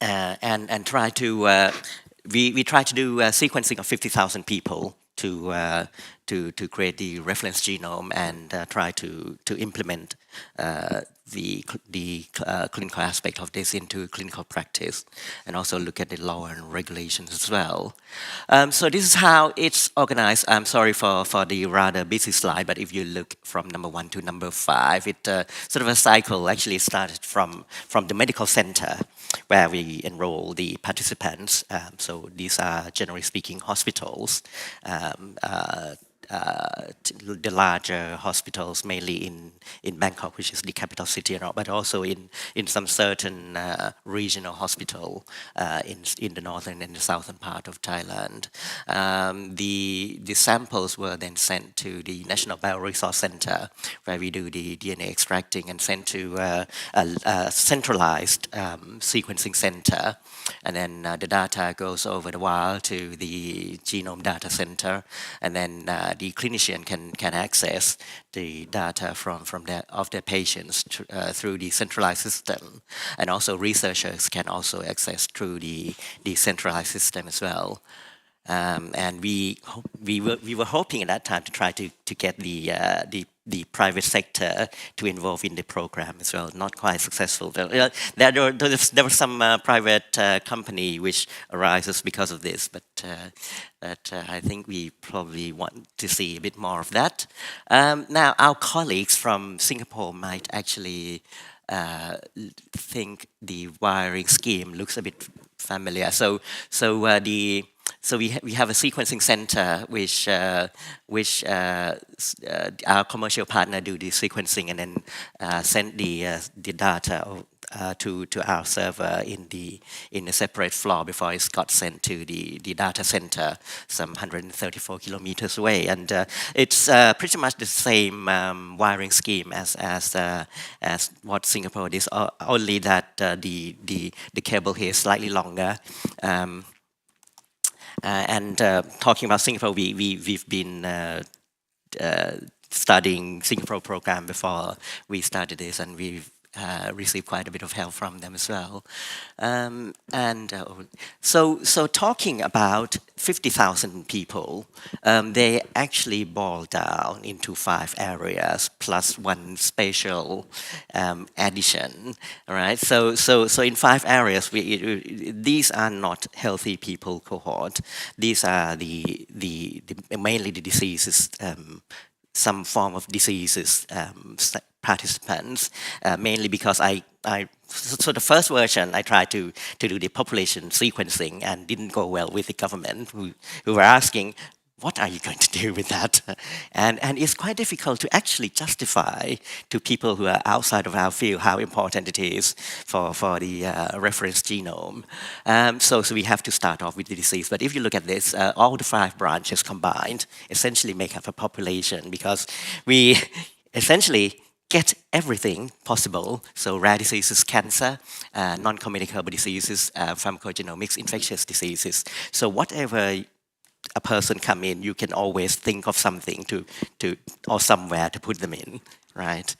and try to we try to do sequencing of 50,000 people to create the reference genome and try to implement the clinical aspect of this into clinical practice, and also look at the law and regulations as well. So this is how it's organized. I'm sorry for the rather busy slide, but if you look from number 1 to number 5, it sort of a cycle actually started from the medical center, where we enroll the participants. So these are, generally speaking, hospitals. The larger hospitals, mainly in Bangkok, which is the capital city, but also in some certain regional hospital in the northern and the southern part of Thailand. The samples were then sent to the National Bioresource Center, where we do the DNA extracting, and sent to a centralized sequencing center. And then the data goes over the wire to the genome data center, and then the clinician can access the data of their patients through the centralized system, and also researchers can also access through the centralized system as well. And we were hoping at that time to try to get the private sector to involve in the program as well. Not quite successful. There was some private company which arises because of this, but I think we probably want to see a bit more of that. Now, our colleagues from Singapore might actually think the wiring scheme looks a bit familiar. So we have a sequencing center which our commercial partner do the sequencing, and then send the data to our server in a separate floor before it's got sent to the data center, some 134 kilometers away. And it's pretty much the same wiring scheme as what Singapore is, only that the cable here is slightly longer. And talking about Singapore, we've been studying Singapore program before we started this, and we've received quite a bit of help from them as well. So talking about 50,000 people, they actually boil down into 5 areas plus one spatial addition. All right. So in 5 areas, these are not healthy people cohort. These are mainly the diseases. Some form of diseases participants, mainly because so the first version I tried to do the population sequencing and didn't go well with the government, who were asking, what are you going to do with that? And it's quite difficult to actually justify to people who are outside of our field how important it is for the reference genome. So we have to start off with the disease. But if you look at this, all the 5 branches combined essentially make up a population, because we essentially get everything possible. So rare diseases, cancer, non-communicable diseases, pharmacogenomics, infectious diseases. So whatever a person come in, you can always think of something to or somewhere to put them in, right?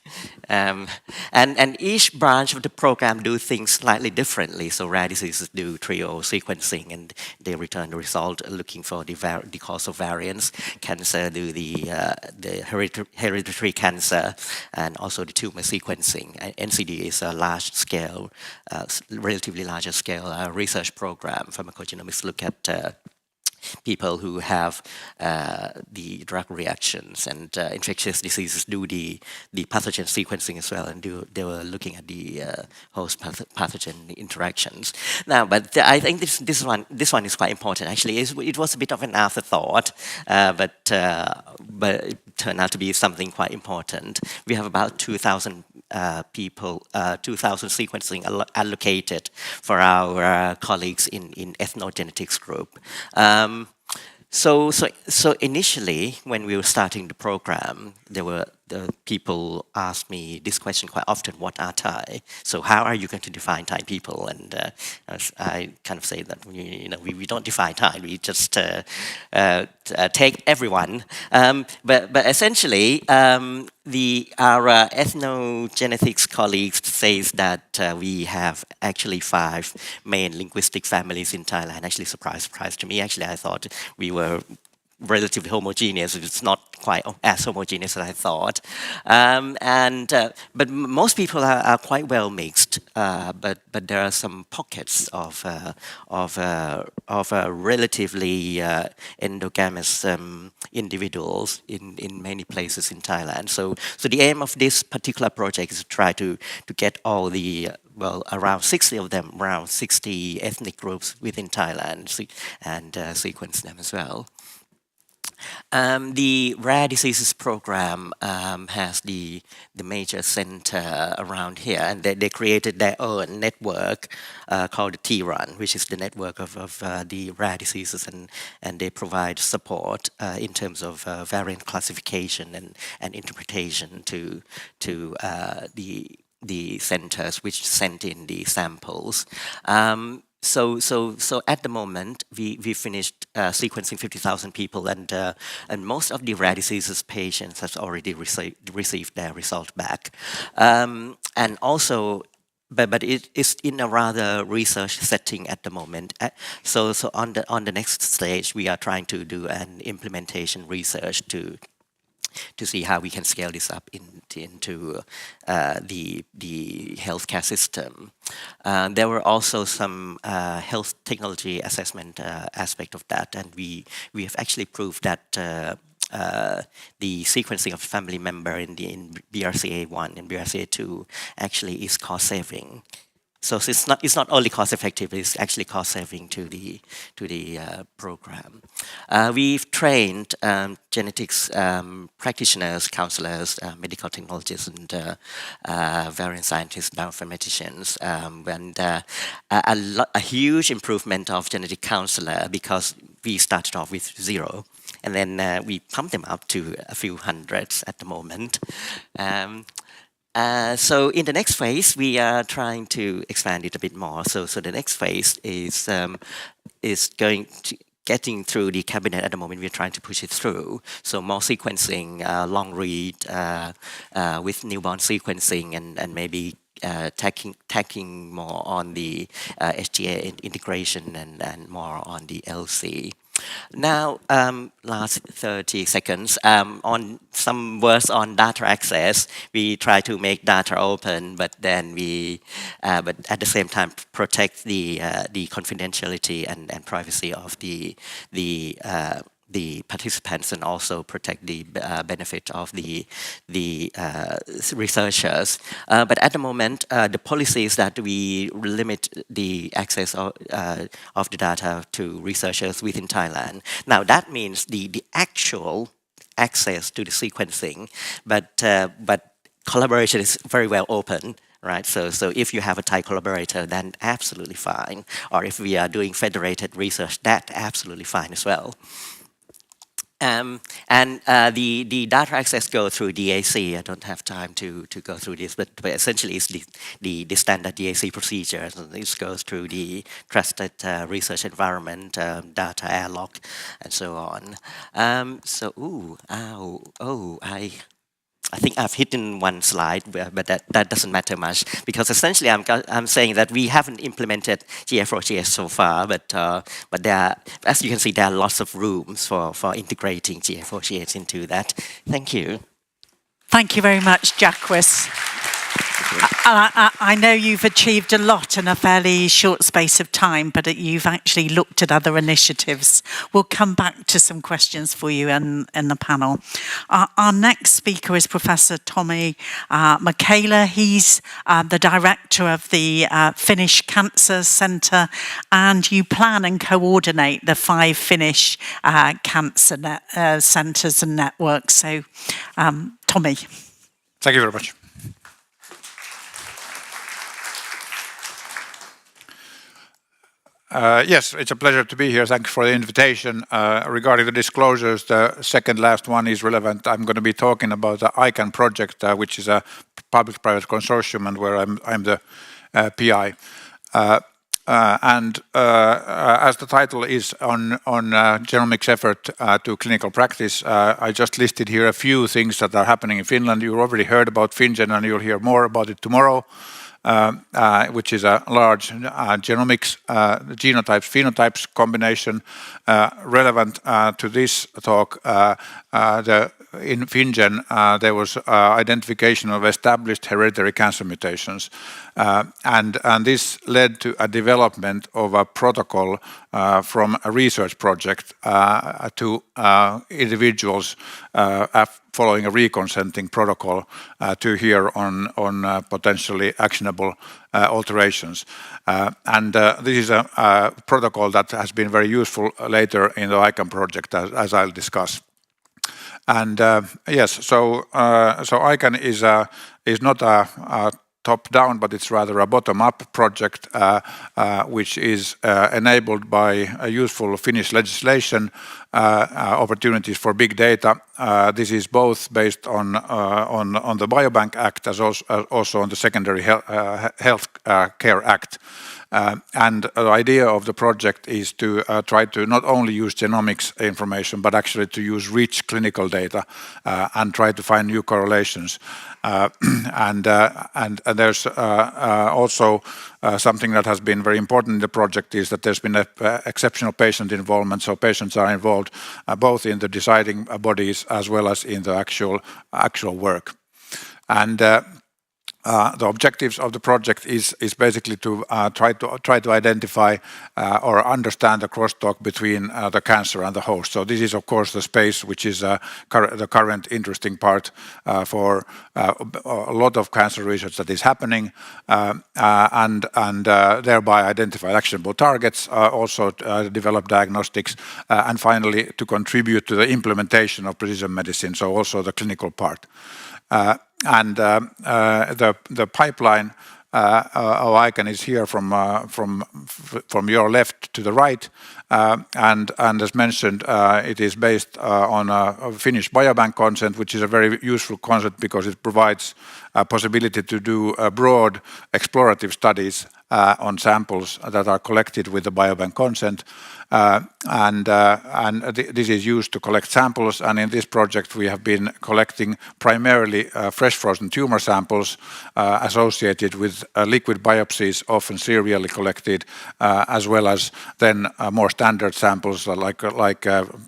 And each branch of the program do things slightly differently. So rare diseases do trio sequencing, and they return the result looking for the cause of variants. Cancer do the hereditary cancer, and also the tumor sequencing. NCD is a large scale, relatively larger scale research program. Pharmacogenomics look at people who have the drug reactions, and infectious diseases do the pathogen sequencing as well, and they were looking at the host pathogen interactions. Now, but I think this one is quite important. Actually, it was a bit of an afterthought, but it turned out to be something quite important. We have about 2,000 people, 2,000 sequencing allocated for our colleagues in ethnogenetics group. So initially, when we were starting the program, the people asked me this question quite often: "What are Thai? So how are you going to define Thai people?" And I kind of say that we don't define Thai; we just take everyone. But essentially, our ethnogenetics colleagues says that we have actually 5 main linguistic families in Thailand. Actually, surprise to me. Actually, I thought we were relatively homogeneous. It's not quite as homogeneous as I thought. But most people are quite well mixed. But there are some pockets of relatively endogamous individuals in many places in Thailand. So the aim of this particular project is to try to get all the around 60 of them, around 60 ethnic groups within Thailand, and sequence them as well. The Rare Diseases Program has the major center around here, and they created their own network called the T-Run, which is the network of the rare diseases, and they provide support in terms of variant classification and interpretation to the centers which sent in the samples. So at the moment, we finished sequencing 50,000 people, and most of the rare diseases patients have already received their result back. And also, but it is in a rather research setting at the moment. So on the next stage, we are trying to do an implementation research to see how we can scale this up into the healthcare system. There were also some health technology assessment aspect of that, and we have actually proved that the sequencing of family member in BRCA1 and BRCA2 actually is cost saving. So it's not only cost effective, it's actually cost saving to the program. We've trained genetics practitioners, counselors, medical technologists, and variant scientists, bioinformaticians, and a huge improvement of genetic counselor, because we started off with 0, and then we pumped them up to a few hundreds at the moment. So in the next phase, we are trying to expand it a bit more. So the next phase is going to getting through the cabinet at the moment. We're trying to push it through. So more sequencing, long read with newborn sequencing, and maybe tacking more on the SGA integration and more on the LC. Now, last 30 seconds, on some words on data access. We try to make data open, but then but at the same time protect the confidentiality and privacy of the participants, and also protect the benefit of the researchers. But at the moment, the policy is that we limit the access of the data to researchers within Thailand. Now that means the actual access to the sequencing, but collaboration is very well open. Right, so if you have a Thai collaborator, then absolutely fine. Or if we are doing federated research, that's absolutely fine as well. The data access go through DAC. I don't have time to go through this, but essentially it's the standard DAC procedure. So this goes through the trusted research environment, data airlock, and so on. I think I've hidden one slide, but that doesn't matter much, because essentially I'm saying that we haven't implemented GA4GH so far, but there are, as you can see, there are lots of rooms for integrating GA4GH into that. Thank you. Thank you very much, Jakris. I know you've achieved a lot in a fairly short space of time, but you've actually looked at other initiatives. We'll come back to some questions for you in the panel. Our next speaker is Professor Tomi Mäkelä. He's the director of the Finnish Cancer Center, and you plan and coordinate the 5 Finnish cancer centers and networks. So, Tomi. Thank you very much. Yes, it's a pleasure to be here. Thanks for the invitation. Regarding the disclosures, the second last one is relevant. I'm going to be talking about the ICAN project, which is a public-private consortium, and where I'm the PI. As the title is on genomics effort to clinical practice, I just listed here a few things that are happening in Finland. You already heard about FinGen, and you'll hear more about it tomorrow. Which is a large genomics, genotypes-phenotypes combination. Relevant to this talk, in FinGen there was identification of established hereditary cancer mutations. And this led to a development of a protocol from a research project to individuals following a reconsenting protocol to hear on potentially actionable alterations. This is a protocol that has been very useful later in the ICAN project, as I'll discuss. And yes, so ICAN is not a top-down, but it's rather a bottom-up project, which is enabled by a useful Finnish legislation, opportunities for big data. This is both based on the Biobank Act as also on the Secondary Health Care Act. And the idea of the project is to try to not only use genomics information, but actually to use rich clinical data and try to find new correlations. And there's also something that has been very important in the project is that there's been exceptional patient involvement. So patients are involved both in the deciding bodies as well as in the actual work. And the objectives of the project is basically to try to identify or understand the crosstalk between the cancer and the host. So this is, of course, the space which is the current interesting part for a lot of cancer research that is happening, and thereby identify actionable targets, also develop diagnostics, and finally to contribute to the implementation of precision medicine. So also the clinical part. And the pipeline of ICAN is here from your left to the right, and as mentioned, it is based on a Finnish biobank concept, which is a very useful concept because it provides a possibility to do broad explorative studies on samples that are collected with the biobank consent. This is used to collect samples, and in this project we have been collecting primarily fresh frozen tumor samples associated with liquid biopsies, often serially collected, as well as then more standard samples like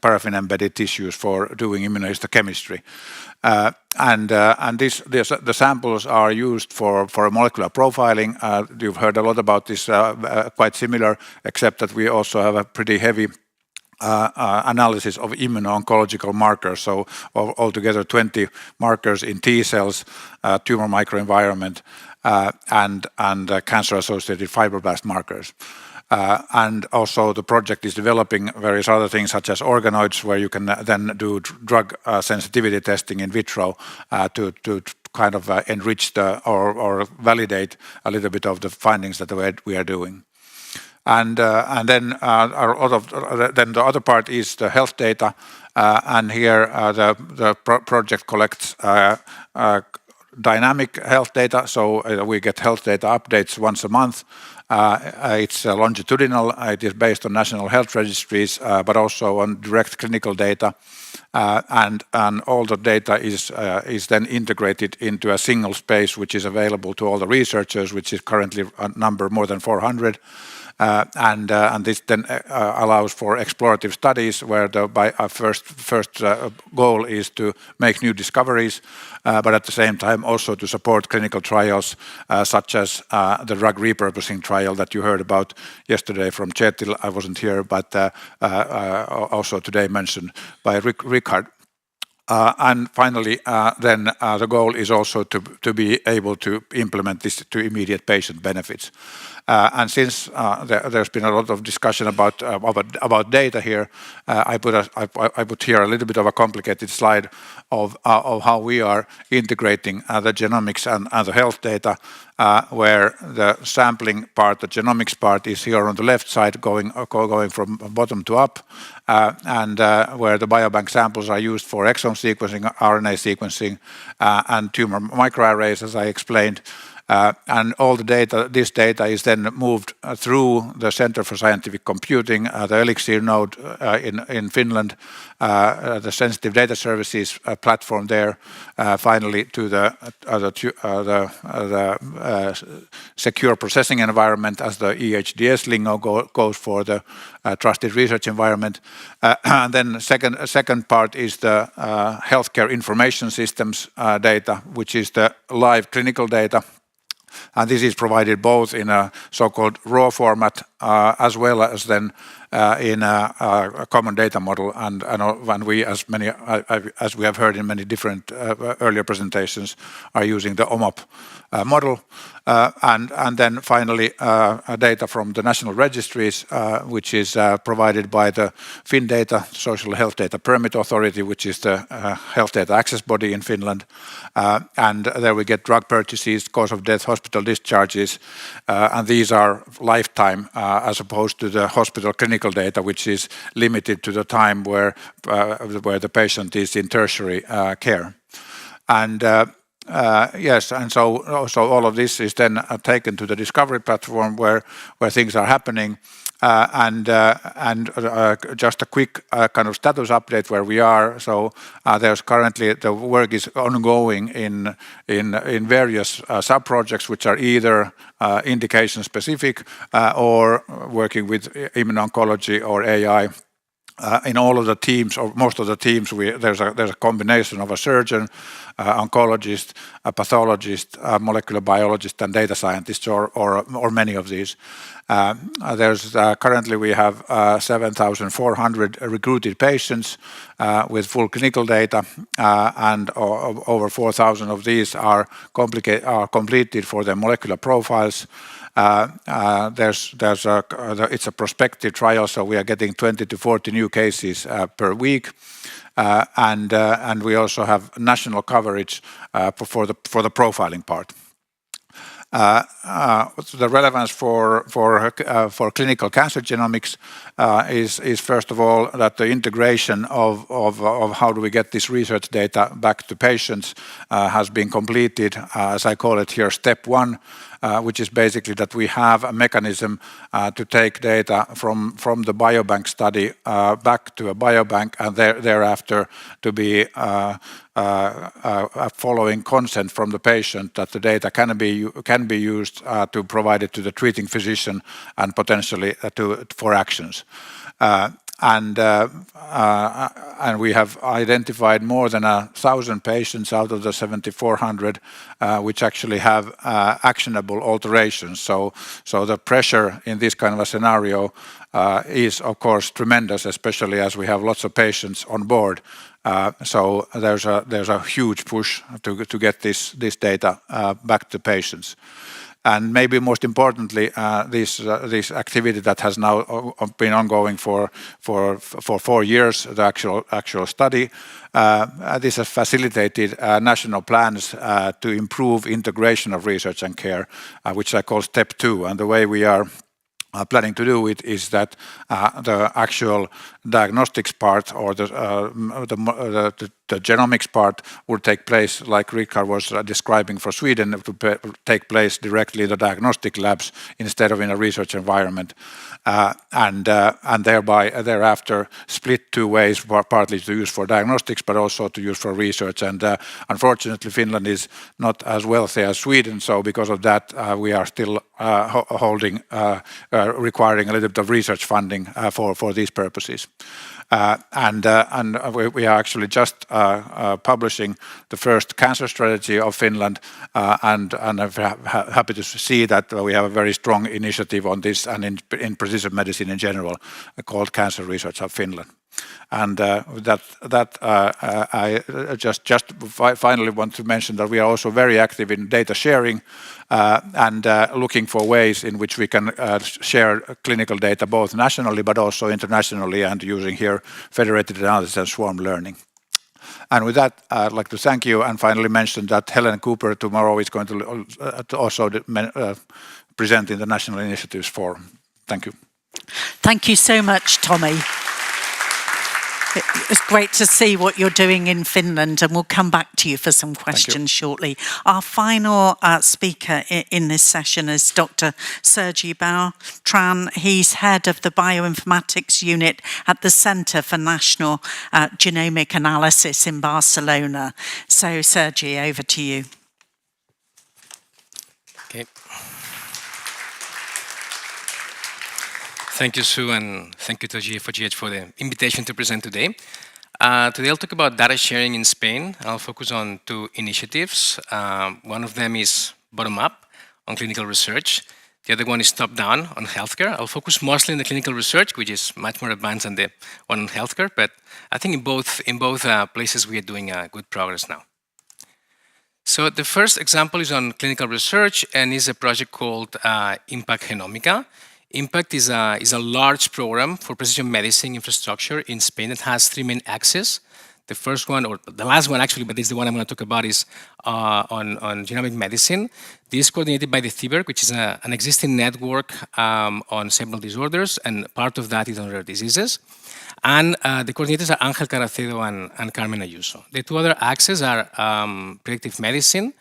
paraffin-embedded tissues for doing immunohistochemistry. The samples are used for molecular profiling. You've heard a lot about this, quite similar, except that we also have a pretty heavy analysis of immuno-oncological markers. So altogether 20 markers in T cells, tumor microenvironment, and cancer-associated fibroblast markers. And also the project is developing various other things such as organoids, where you can then do drug sensitivity testing in vitro to kind of enrich or validate a little bit of the findings that we are doing. And then the other part is the health data, and here the project collects dynamic health data, so we get health data updates once a month. It's longitudinal. It is based on national health registries, but also on direct clinical data, and all the data is then integrated into a single space, which is available to all the researchers, which is currently a number more than 400. and this then allows for explorative studies where the first goal is to make new discoveries, but at the same time also to support clinical trials such as the drug repurposing trial that you heard about yesterday from Kjetil. I wasn't here, but also today mentioned by Richard. And finally, then the goal is also to be able to implement this to immediate patient benefits. And since there's been a lot of discussion about data here, I put here a little bit of a complicated slide of how we are integrating the genomics and the health data, where the sampling part, the genomics part, is here on the left side, going from bottom to up, and where the biobank samples are used for exome sequencing, RNA sequencing, and tumor microarrays, as I explained. And all the data, this data is then moved through the Center for Scientific Computing, the Elixir node in Finland, the Sensitive Data Services platform there, finally to the secure processing environment, as the EHDS lingo goes for the trusted research environment. And then second part is the healthcare information systems data, which is the live clinical data. And this is provided both in a so-called raw format as well as then in a common data model. And we, as we have heard in many different earlier presentations, are using the OMOP model. And then finally, data from the national registries, which is provided by the FinData, Social Health Data Permit Authority, which is the health data access body in Finland. And there we get drug purchases, cause of death, hospital discharges, and these are lifetime as opposed to the hospital clinical data, which is limited to the time where the patient is in tertiary care. And yes, and so all of this is then taken to the discovery platform where things are happening, and just a quick kind of status update where we are. So there's currently the work is ongoing in various sub-projects, which are either indication specific or working with immuno-oncology or AI. In all of the teams, or most of the teams, there's a combination of a surgeon, oncologist, a pathologist, a molecular biologist, and data scientist, or many of these. Currently we have 7,400 recruited patients with full clinical data, and over 4,000 of these are completed for their molecular profiles. It's a prospective trial, so we are getting 20 to 40 new cases per week, and we also have national coverage for the profiling part. The relevance for clinical cancer genomics is first of all that the integration of how do we get this research data back to patients has been completed, as I call it here, step one, which is basically that we have a mechanism to take data from the biobank study back to a biobank, and thereafter to be following consent from the patient that the data can be used to provide it to the treating physician and potentially for actions. And we have identified more than 1,000 patients out of the 7,400 which actually have actionable alterations. So the pressure in this kind of a scenario is of course tremendous, especially as we have lots of patients on board. So there's a huge push to get this data back to patients. And maybe most importantly, this activity that has now been ongoing for 4 years, the actual study, this has facilitated national plans to improve integration of research and care, which I call step 2. And the way we are planning to do it is that the actual diagnostics part, or the the genomics part would take place, like Richard was describing for Sweden, it would take place directly in the diagnostic labs instead of in a research environment, and thereby thereafter split two ways, partly to use for diagnostics, but also to use for research. And unfortunately, Finland is not as wealthy as Sweden, so because of that, we are still requiring a little bit of research funding for these purposes. And we are actually just publishing the first cancer strategy of Finland, and I'm happy to see that we have a very strong initiative on this and in precision medicine in general, called Cancer Research of Finland. And I just finally want to mention that we are also very active in data sharing and looking for ways in which we can share clinical data both nationally but also internationally, and using here federated analysis and swarm learning. And with that, I'd like to thank you and finally mention that Helen Cooper tomorrow is going to also present in the National Initiatives Forum. Thank you. Thank you so much, Tomi. It's great to see what you're doing in Finland, and we'll come back to you for some questions shortly. Our final speaker in this session is Dr. Sergi Beltran. He's head of the bioinformatics unit at the Center for National Genomic Analysis in Barcelona. So, Sergi, over to you. Okay. Thank you, Sue, and thank you to GA4GH for the invitation to present today. Today I'll talk about data sharing in Spain. I'll focus on two initiatives. One of them is bottom-up on clinical research. The other one is top-down on healthcare. I'll focus mostly on the clinical research, which is much more advanced than the one on healthcare, but I think in both places we are doing good progress now. So the first example is on clinical research and is a project called Impact Genomica. Impact is a large program for precision medicine infrastructure in Spain that has three main axes. The first one, or the last one actually, but it's the one I'm going to talk about, is on genomic medicine. This is coordinated by the CIBERC, which is an existing network on several disorders, and part of that is on rare diseases. And the coordinators are Ángel Caracedo and Carmen Ayuso. The two other axes are predictive medicine,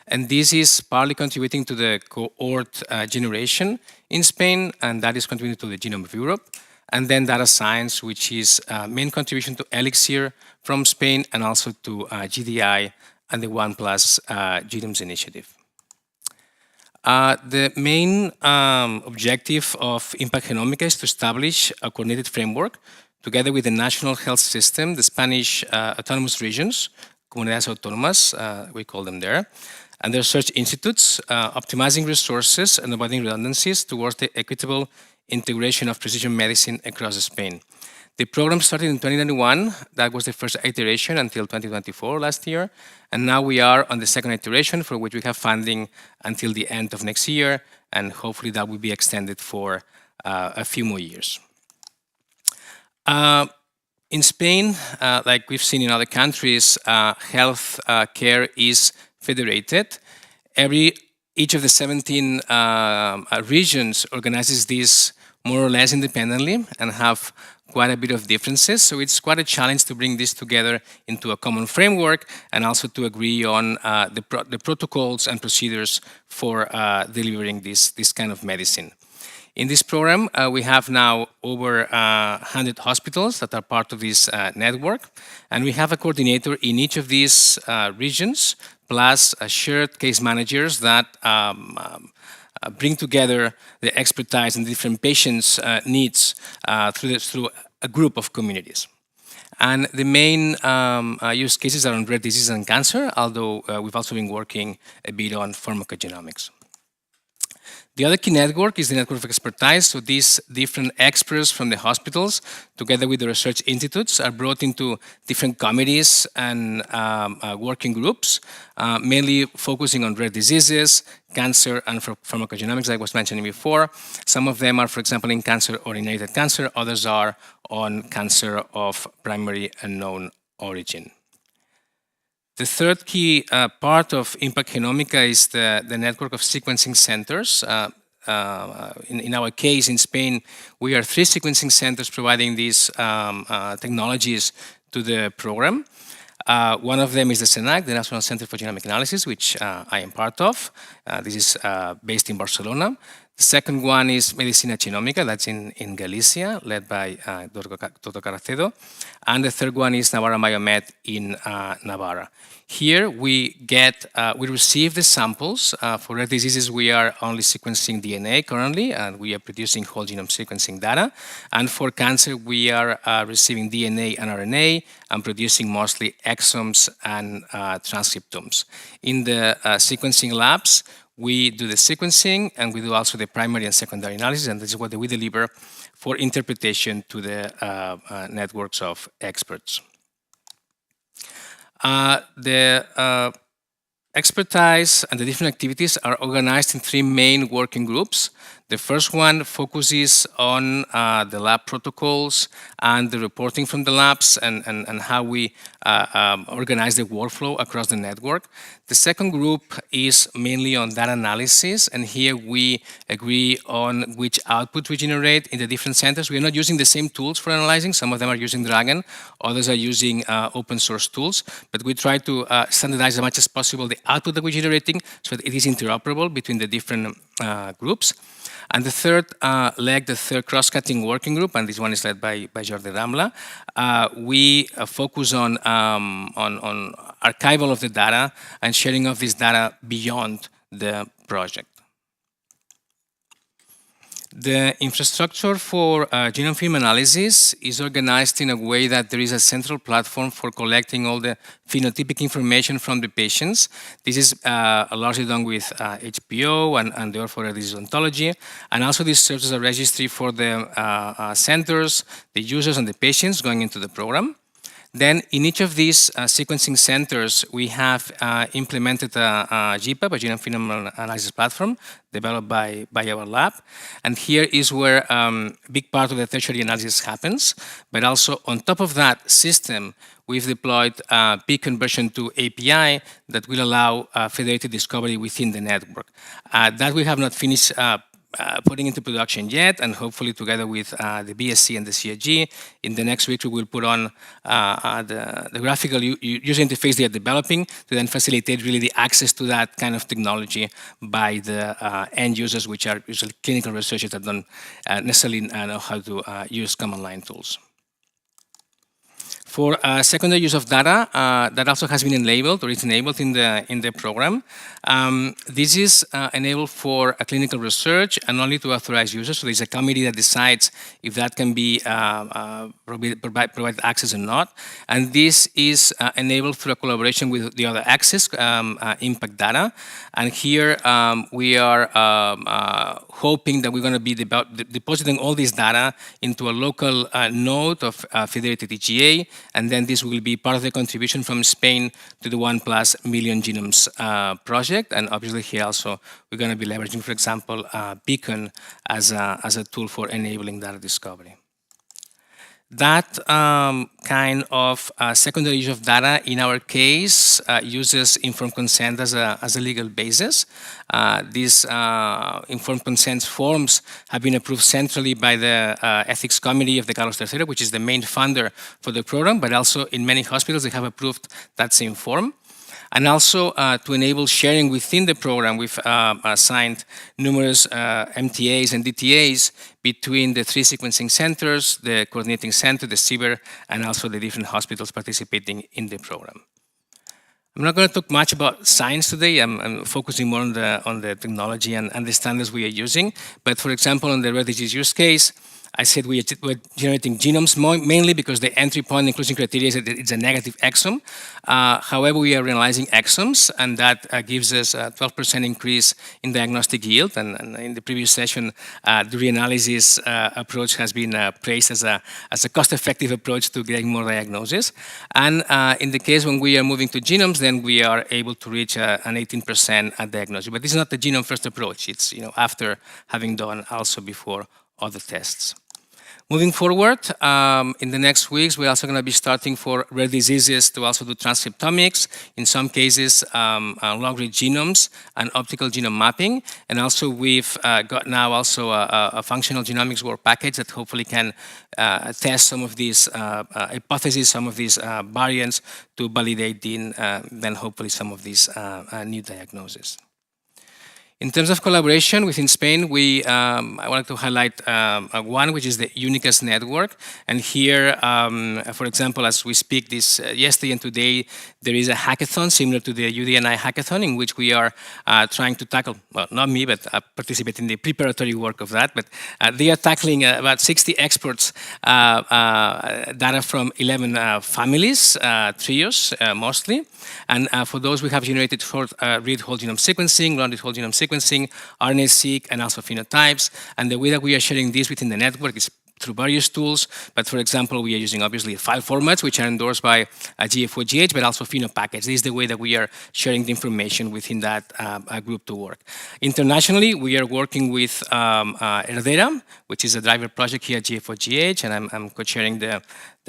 and this is partly contributing to the cohort generation in Spain, and that is contributing to the Genome of Europe. And then data science, which is main contribution to Elixir from Spain, and also to GDI and the One Plus Genomes initiative. The main objective of Impact Genomica is to establish a coordinated framework together with the national health system, the Spanish autonomous regions, Comunidades Autónomas, we call them there, and their research institutes, optimizing resources and avoiding redundancies towards the equitable integration of precision medicine across Spain. The program started in 2021. That was the first iteration until 2024 last year. And now we are on the second iteration, for which we have funding until the end of next year. And hopefully that will be extended for a few more years. In Spain, like we've seen in other countries, health care is federated. Each of the 17 regions organizes this more or less independently and have quite a bit of differences. So it's quite a challenge to bring this together into a common framework and also to agree on the protocols and procedures for delivering this kind of medicine. In this program, we have now over 100 hospitals that are part of this network, and we have a coordinator in each of these regions, plus shared case managers that bring together the expertise and different patients' needs through a group of communities. And the main use cases are on rare disease and cancer, although we've also been working a bit on pharmacogenomics. The other key network is the network of expertise. So these different experts from the hospitals, together with the research institutes, are brought into different committees and working groups, mainly focusing on rare diseases, cancer, and pharmacogenomics, like I was mentioning before. Some of them are, for example, in cancer or inherited cancer. Others are on cancer of primary unknown origin. The third key part of Impact Genomica is the network of sequencing centers. In our case, in Spain, we are 3 sequencing centers providing these technologies to the program. One of them is the CNAG, the National Center for Genomic Analysis, which I am part of. This is based in Barcelona. The second one is Medicina Genómica, that's in Galicia, led by Dr. Carracedo. And the third one is Navarra Biomed in Navarra. Here we receive the samples. For rare diseases, we are only sequencing DNA currently, and we are producing whole genome sequencing data. And for cancer, we are receiving DNA and RNA and producing mostly exomes and transcriptomes. In the sequencing labs, we do the sequencing, and we do also the primary and secondary analysis, and this is what we deliver for interpretation to the networks of experts. The expertise and the different activities are organized in 3 main working groups. The first one focuses on the lab protocols and the reporting from the labs and how we organize the workflow across the network. The second group is mainly on data analysis, and here we agree on which output we generate in the different centers. We are not using the same tools for analyzing. Some of them are using Dragon, others are using open source tools, but we try to standardize as much as possible the output that we're generating so that it is interoperable between the different groups. And the third leg, the third cross-cutting working group, and this one is led by Jordi Ramla, we focus on archival of the data and sharing of this data beyond the project. The infrastructure for genome film analysis is organized in a way that there is a central platform for collecting all the phenotypic information from the patients. This is largely done with HPO and the for disease ontology. And also this serves as a registry for the centers, the users, and the patients going into the program. Then in each of these sequencing centers, we have implemented a GPAP, a genome phenome analysis platform, developed by our lab. And here is where a big part of the tertiary analysis happens. But also on top of that system, we've deployed Beacon version 2 API that will allow federated discovery within the network. That we have not finished putting into production yet, and hopefully together with the BSc and the CNAG, in the next week we will put on the graphical user interface they are developing to then facilitate really the access to that kind of technology by the end users, which are usually clinical researchers that don't necessarily know how to use command line tools. For secondary use of data, that also has been enabled, or is enabled in the program. This is enabled for a clinical research and only to authorized users. So there's a committee that decides if that can be provided access or not. And this is enabled through a collaboration with the other access, impact data. And here we are hoping that we're going to be depositing all this data into a local node of federated EGA. And then this will be part of the contribution from Spain to the 1+ million genomes project. And obviously here also we're going to be leveraging, for example, Beacon as a tool for enabling data discovery. That kind of secondary use of data, in our case, uses informed consent as a legal basis. These informed consent forms have been approved centrally by the Ethics Committee of the Carlos III, which is the main funder for the program, but also in many hospitals they have approved that same form. And also to enable sharing within the program, we've signed numerous MTAs and DTAs between the 3 sequencing centers, the coordinating center, the CBER, and also the different hospitals participating in the program. I'm not going to talk much about science today. I'm focusing more on the technology and the standards we are using. But for example, on the rare disease use case, I said we're generating genomes mainly because the entry point inclusion criteria is that it's a negative exome. However, we are realizing exomes, and that gives us a 12% increase in diagnostic yield. And in the previous session, the reanalysis approach has been praised as a cost-effective approach to getting more diagnosis. And in the case when we are moving to genomes, then we are able to reach an 18% diagnosis. But this is not the genome-first approach. It's after having done also before other tests. Moving forward, in the next weeks, we're also going to be starting for rare diseases to also do transcriptomics, in some cases long-read genomes and optical genome mapping. And also we've got now also a functional genomics work package that hopefully can test some of these hypotheses, some of these variants to validate then hopefully some of these new diagnoses. In terms of collaboration within Spain, I wanted to highlight one, which is the Unicas network. And here, for example, as we speak this yesterday and today, there is a hackathon similar to the UDNI hackathon in which we are trying to tackle, well, not me, but I participate in the preparatory work of that, but they are tackling about 60 experts data from 11 families, trios mostly. And for those, we have generated short-read whole genome sequencing, long-read whole genome sequencing, RNA-seq, and also phenotypes. And the way that we are sharing this within the network is through various tools, but for example, we are using obviously file formats which are endorsed by GA4GH, but also phenopackets. This is the way that we are sharing the information within that group to work. Internationally, we are working with Herdera, which is a driver project here at GA4GH, and I'm co-chairing the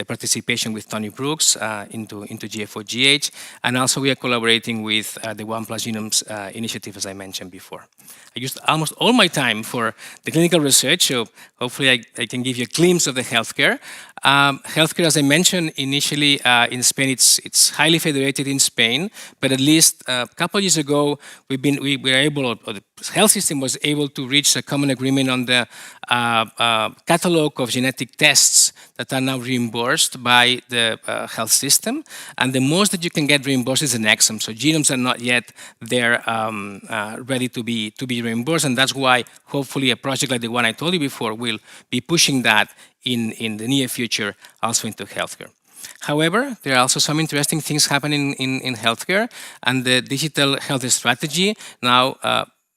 participation with Tony Brooks into GA4GH, and also we are collaborating with the One Plus Genomes initiative, as I mentioned before. I used almost all my time for the clinical research, so hopefully I can give you a glimpse of the healthcare. Healthcare, as I mentioned initially, in Spain, it's highly federated in Spain, but at least a couple of years ago, we were able, or the health system was able to reach a common agreement on the catalog of genetic tests that are now reimbursed by the health system. And the most that you can get reimbursed is an exome. So genomes are not yet there ready to be reimbursed. And that's why hopefully a project like the one I told you before will be pushing that in the near future also into healthcare. However, there are also some interesting things happening in healthcare, and the digital health strategy now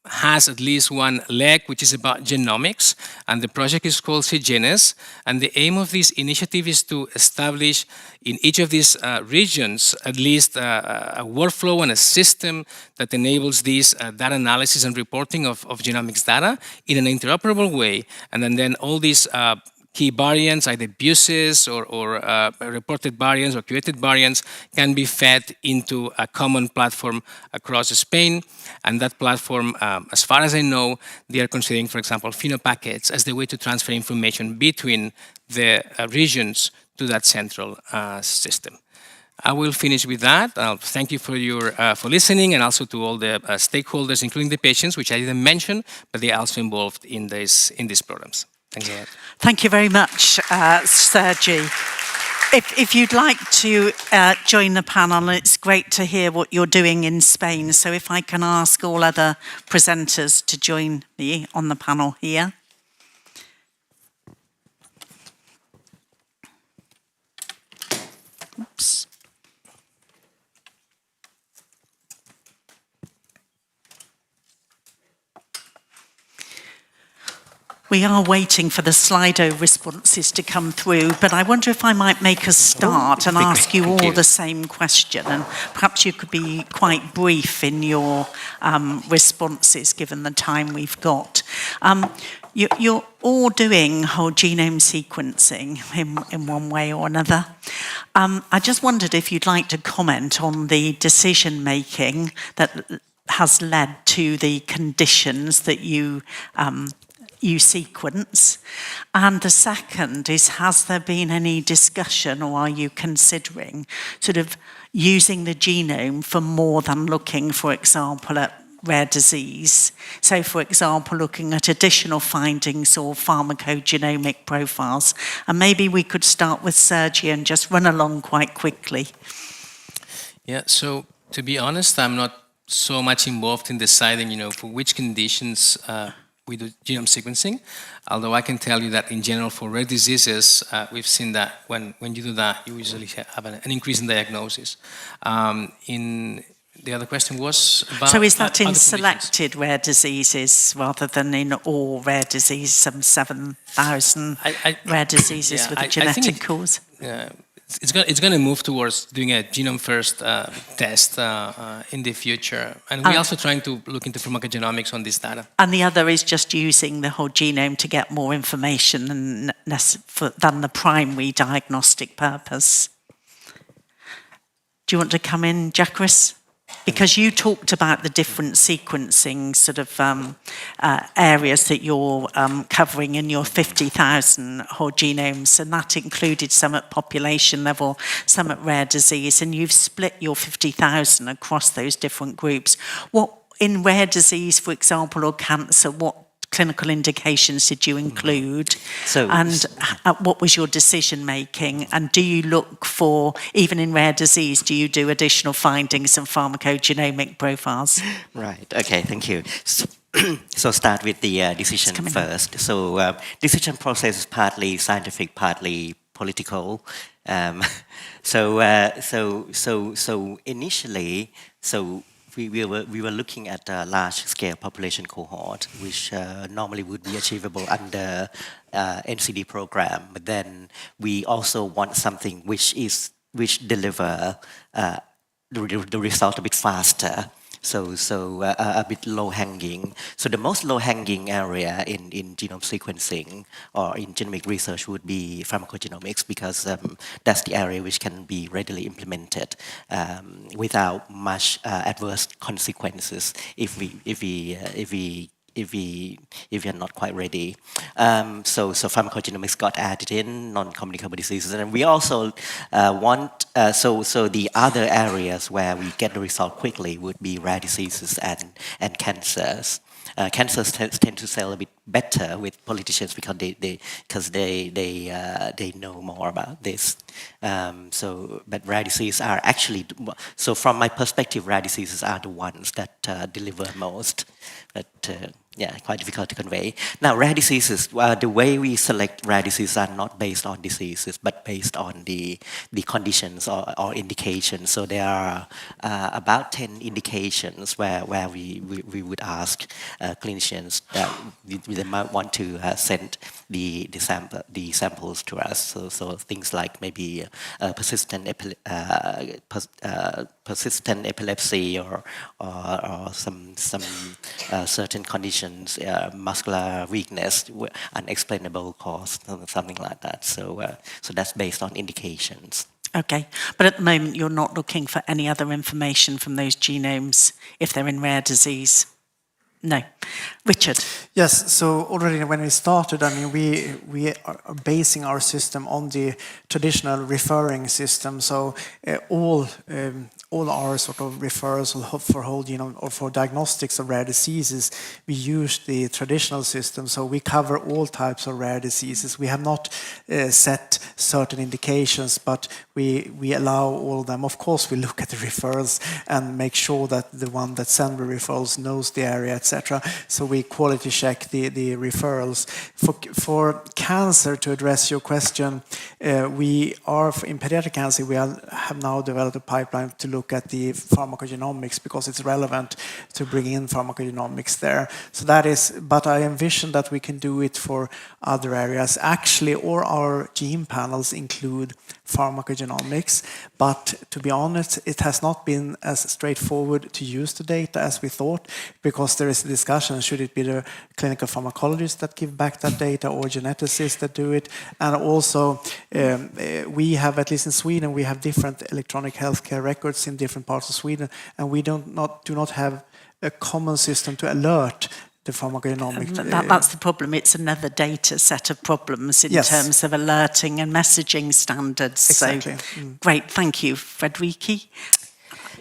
has at least one leg, which is about genomics, and the project is called CGenes, and the aim of this initiative is to establish in each of these regions at least a workflow and a system that enables this data analysis and reporting of genomics data in an interoperable way, and then all these key variants, either abuses or reported variants or curated variants, can be fed into a common platform across Spain. And that platform, as far as I know, they are considering, for example, phenopackets as the way to transfer information between the regions to that central system. I will finish with that. Thank you for listening, and also to all the stakeholders, including the patients, which I didn't mention, but they are also involved in these programs. Thanks a lot. Thank you very much, Sergi. If you'd like to join the panel, it's great to hear what you're doing in Spain. So if I can ask all other presenters to join me on the panel here. Oops. We are waiting for the Slido responses to come through, but I wonder if I might make a start and ask you all the same question, and perhaps you could be quite brief in your responses given the time we've got. You're all doing whole genome sequencing in one way or another. I just wondered if you'd like to comment on the decision-making that has led to the conditions that you sequence. And the second is, has there been any discussion, or are you considering sort of using the genome for more than looking, for example, at rare disease? So, for example, looking at additional findings or pharmacogenomic profiles. And maybe we could start with Sergi and just run along quite quickly. Yeah, so to be honest, I'm not so much involved in deciding, for which conditions we do genome sequencing, although I can tell you that in general for rare diseases, we've seen that when you do that, you usually have an increase in diagnosis. The other question was about... So is that in selected rare diseases rather than in all rare diseases, some 7,000 rare diseases with a genetic cause? it's going to move towards doing a genome first test in the future, and we're also trying to look into pharmacogenomics on this data. And the other is just using the whole genome to get more information than the primary diagnostic purpose. Do you want to come in, Jakris? Because you talked about the different sequencing sort of areas that you're covering in your 50,000 whole genomes, and that included some at population level, some at rare disease, and you've split your 50,000 across those different groups. What, in rare disease, for example, or cancer, what clinical indications did you include? And what was your decision making? And do you look for, even in rare disease, do you do additional findings and pharmacogenomic profiles? Right, okay, thank you. So start with the decision first. So decision process is partly scientific, partly political. So initially, we were looking at a large-scale population cohort, which normally would be achievable under NCD program. But then we also want something which deliver the result a bit faster. So a bit low-hanging. So the most low-hanging area in genome sequencing or in genomic research would be pharmacogenomics, because that's the area which can be readily implemented without much adverse consequences if we are not quite ready. So pharmacogenomics got added in, non-communicable diseases, and we also want, so the other areas where we get the result quickly would be rare diseases and cancers. Cancers tend to sell a bit better with politicians because they know more about this. But rare diseases are actually, so from my perspective, rare diseases are the ones that deliver most. But yeah, quite difficult to convey. Now, rare diseases, the way we select rare diseases are not based on diseases, but based on the conditions or indications. So there are about 10 indications where we would ask clinicians that they might want to send the samples to us. So things like maybe persistent epilepsy or some certain conditions, muscular weakness, unexplainable cause, something like that. So that's based on indications. Okay, but at the moment you're not looking for any other information from those genomes if they're in rare disease? No. Richard? Yes, so already when we started, I mean, we are basing our system on the traditional referring system. So all our sort of referrals for whole genome or for diagnostics of rare diseases, we use the traditional system. So we cover all types of rare diseases. We have not set certain indications, but we allow all of them. Of course, we look at the referrals and make sure that the one that sends the referrals knows the area, etc. So we quality check the referrals. For cancer, to address your question, we are in pediatric cancer. We have now developed a pipeline to look at the pharmacogenomics because it's relevant to bring in pharmacogenomics there. So that is, but I envision that we can do it for other areas. Actually, all our gene panels include pharmacogenomics, but to be honest, it has not been as straightforward to use the data as we thought, because there is a discussion, should it be the clinical pharmacologists that give back that data or geneticists that do it? And also, we have, at least in Sweden, we have different electronic healthcare records in different parts of Sweden, and we do not have a common system to alert the pharmacogenomic. That's the problem. It's another data set of problems in terms of alerting and messaging standards. Exactly. So, great, thank you, Frédérique.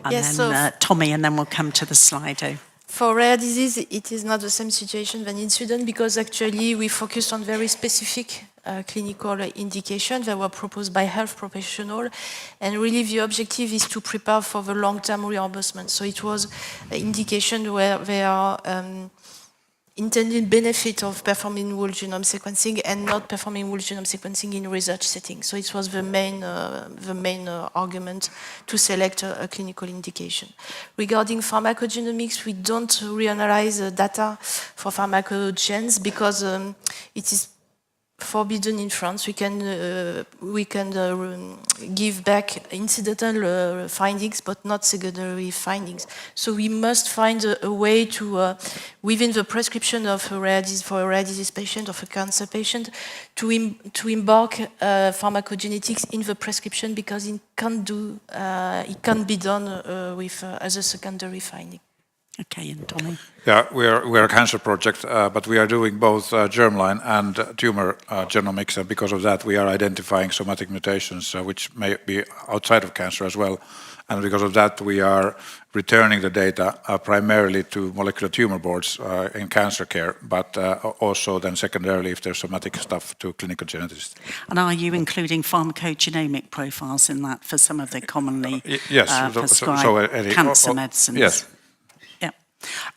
And Yes, then Tomi, and then we'll come to the Slido. For rare disease, it is not the same situation than in Sweden, because actually we focused on very specific clinical indications that were proposed by health professionals, and really the objective is to prepare for the long-term reimbursement. So it was an indication where there are intended benefit of performing whole genome sequencing and not performing whole genome sequencing in research settings. So it was the main argument to select a clinical indication. Regarding pharmacogenomics, we don't reanalyze data for pharmacogens because it is forbidden in France. We can give back incidental findings, but not secondary findings. So we must find a way to, within the prescription of for a rare disease patient, of a cancer patient, to embark pharmacogenetics in the prescription, because it can't be done with as a secondary finding. Okay, and Tomi? Yeah, we're a cancer project, but we are doing both germline and tumor genomics, and because of that we are identifying somatic mutations which may be outside of cancer as well. And because of that we are returning the data primarily to molecular tumor boards in cancer care, but also then secondarily, if there's somatic stuff, to clinical geneticists. And are you including pharmacogenomic profiles in that for some of the commonly prescribed cancer medicines? Yes.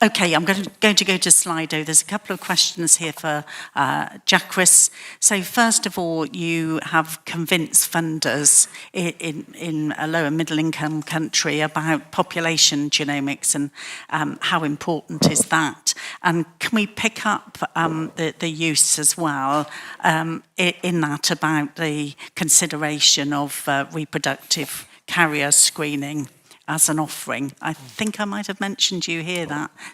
Okay, I'm going to go to Slido. There's a couple of questions here for Jakris. So first of all, you have convinced funders in a lower middle income country about population genomics and how important is that? And can we pick up the use as well in that about the consideration of reproductive carrier screening as an offering? I think I might have mentioned you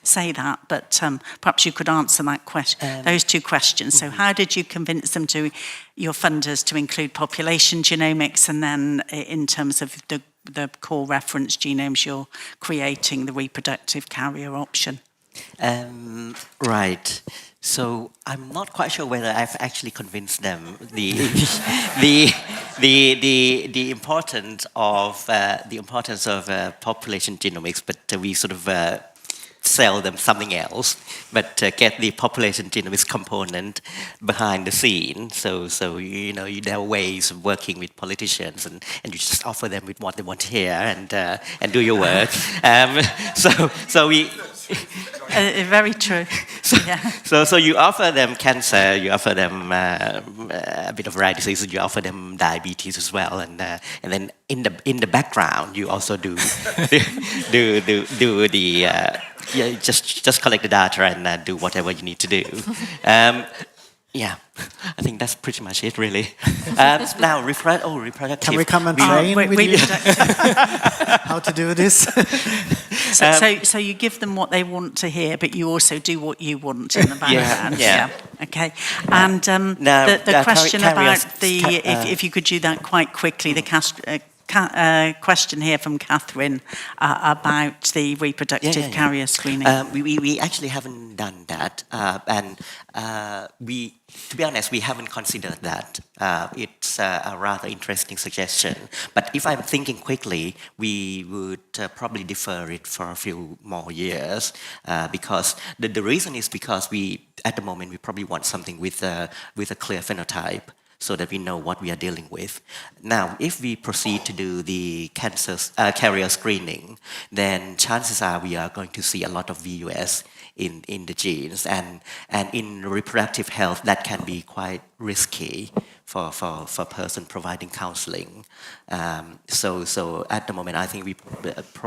say that, but perhaps you could answer that those two questions. So how did you convince them your funders to include population genomics, and then in terms of the core reference genomes, you're creating the reproductive carrier option? Right. So I'm not quite sure whether I've actually convinced them the importance of population genomics, but we sort of sell them something else, but get the population genomics component behind the scene. So there are ways of working with politicians, and you just offer them with what they want to hear, and do your work. So we. Very true. So you offer them cancer, you offer them a bit of rare disease, you offer them diabetes as well, and then in the background you also do just collect the data and do whatever you need to do. Yeah, I think that's pretty much it, really. Now, reproductive. Can we come and train with you? How to do this? So you give them what they want to hear, but you also do what you want in the background. Yeah. Okay. And the question about if you could do that quite quickly, the question here from Catherine about the reproductive carrier screening. We actually haven't done that, and to be honest, we haven't considered that. It's a rather interesting suggestion, but if I'm thinking quickly, we would probably defer it for a few more years, because the reason is because at the moment we probably want something with a clear phenotype, so that we know what we are dealing with. Now, if we proceed to do the cancer carrier screening, then chances are we are going to see a lot of VUS in the genes, and in reproductive health that can be quite risky for a person providing counseling. So at the moment, I think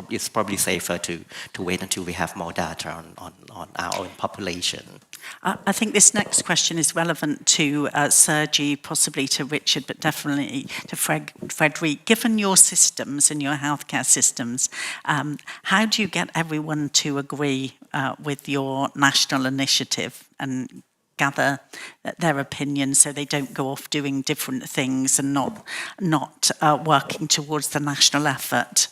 it's probably safer to wait until we have more data on our own population. I think this next question is relevant to Sergi, possibly to Richard, but definitely to Frédérique. Given your systems and your healthcare systems, how do you get everyone to agree with your national initiative and gather their opinions so they don't go off doing different things and not working towards the national effort?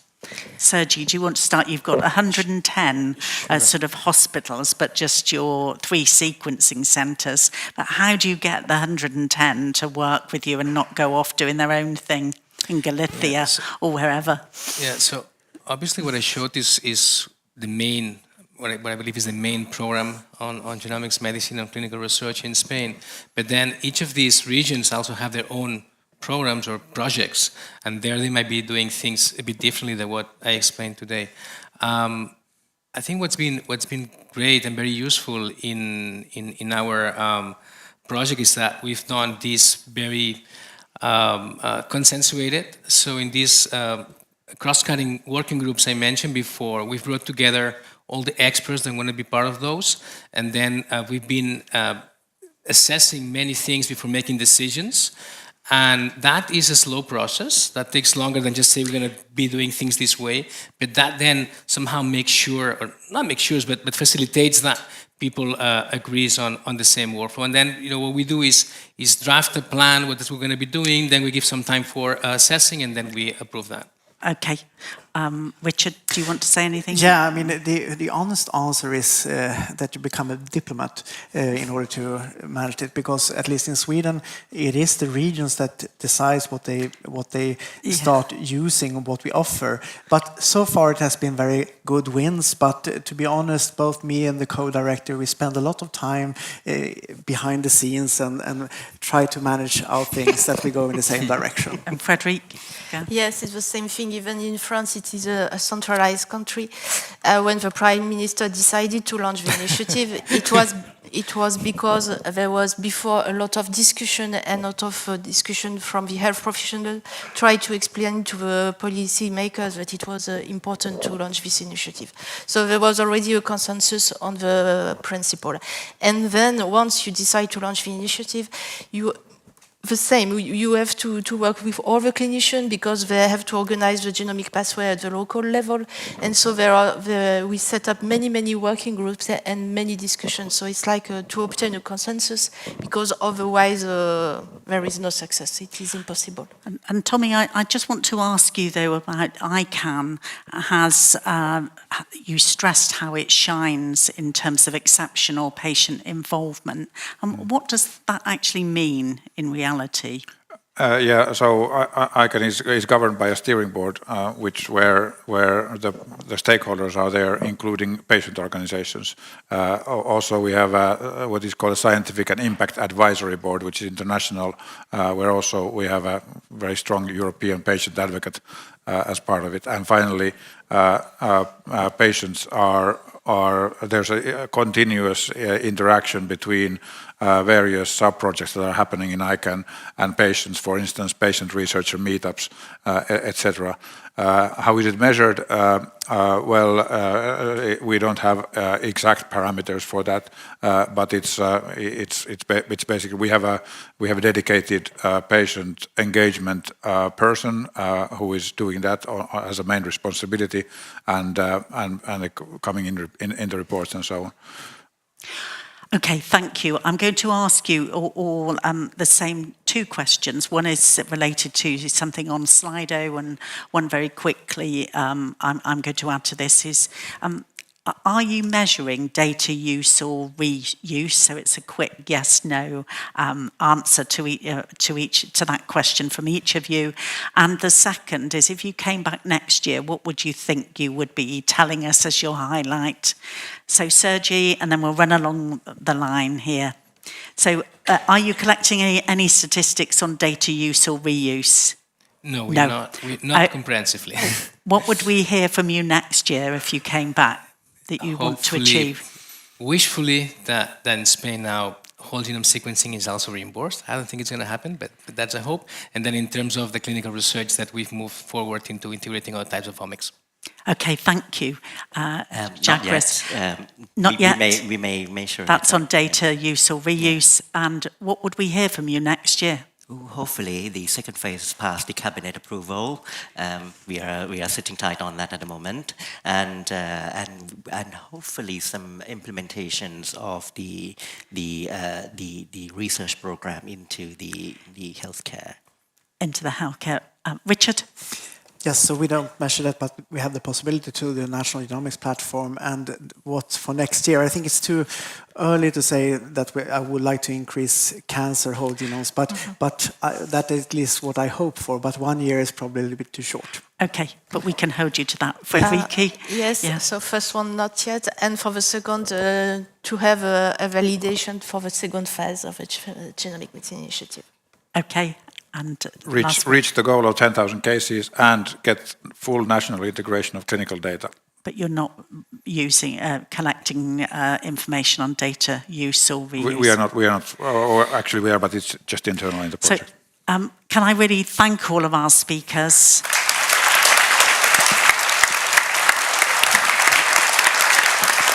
Sergi, do you want to start? You've got 110 sort of hospitals, but just your 3 sequencing centres. But how do you get the 110 to work with you and not go off doing their own thing in Galicia or wherever? Yeah, so obviously what I showed is the main, what I believe is the main program on genomics, medicine and clinical research in Spain. But then each of these regions also have their own programs or projects, and there they might be doing things a bit differently than what I explained today. I think what's been great and very useful in our project is that we've done this very consensuated. So in these cross-cutting working groups I mentioned before, we've brought together all the experts that want to be part of those, and then we've been assessing many things before making decisions. And that is a slow process. That takes longer than just say we're going to be doing things this way. But that then somehow makes sure, or not makes sure, but facilitates that people agrees on the same workflow. And then, what we do is draft a plan, what we're going to be doing. Then we give some time for assessing, and then we approve that. Okay. Richard, do you want to say anything? Yeah, I mean, the honest answer is that you become a diplomat in order to manage it, because at least in Sweden, it is the regions that decides what they start using, what we offer. But so far, it has been very good wins. But to be honest, both me and the co-director, we spend a lot of time behind the scenes and try to manage our things that we go in the same direction. And Frédérique? Yeah. Yes, it's the same thing. Even in France, it is a centralized country. When the Prime Minister decided to launch the initiative, it was because there was before a lot of discussion and a lot of discussion from the health professional try to explain to the policy makers that it was important to launch this initiative. So there was already a consensus on the principle. And then once you decide to launch the initiative, you have to work with all the clinicians because they have to organize the genomic pathway at the local level. And so we set up many working groups and many discussions. So it's like to obtain a consensus, because otherwise there is no success. It is impossible. And Tomi, I just want to ask you though about ICAN. You stressed how it shines in terms of exceptional patient involvement. What does that actually mean in reality? So ICAN is governed by a steering board, where the stakeholders are there, including patient organizations. Also, we have what is called a Scientific and Impact Advisory Board, which is international, where also we have a very strong European patient advocate as part of it. And finally, patients there's a continuous interaction between various sub-projects that are happening in ICAN and patients, for instance, patient researcher meetups, etc. How is it measured? We don't have exact parameters for that, but it's basically we have a dedicated patient engagement person who is doing that as a main responsibility, and coming in the reports and so on. Okay, thank you. I'm going to ask you all the same two questions. One is related to something on Slido, and one very quickly I'm going to add to this is, are you measuring data use or reuse? So it's a quick yes/no answer to that question from each of you. And the second is, if you came back next year, what would you think you would be telling us as your highlight? So Sergi, and then we'll run along the line here. So are you collecting any statistics on data use or reuse? No, we're not. Not comprehensively. What would we hear from you next year if you came back that you want to achieve? Wishfully, that in Spain now whole genome sequencing is also reimbursed. I don't think it's going to happen, but that's a hope. And then in terms of the clinical research, that we've moved forward into integrating other types of omics. Okay, thank you. Jakris? Not yet. We may make sure. That's on data use or reuse. And what would we hear from you next year? Hopefully, the second phase has passed the cabinet approval. We are sitting tight on that at the moment, and hopefully some implementations of the research program into the healthcare. Into the healthcare. Richard? Yes, so we don't measure that, but we have the possibility to the National Genomics Platform. And what's for next year? I think it's too early to say that I would like to increase cancer whole genomes, but that is at least what I hope for. But 1 year is probably a little bit too short. Okay, but we can hold you to that. Frédérique? Yes, so first one, not yet. And for the second, to have a validation for the second phase of the Genomic Medicine Initiative. Okay. And reach the goal of 10,000 cases and get full national integration of clinical data. But you're not using collecting information on data use or reuse. We are not. Or actually, we are, but it's just internal in the project. So, can I really thank all of our speakers?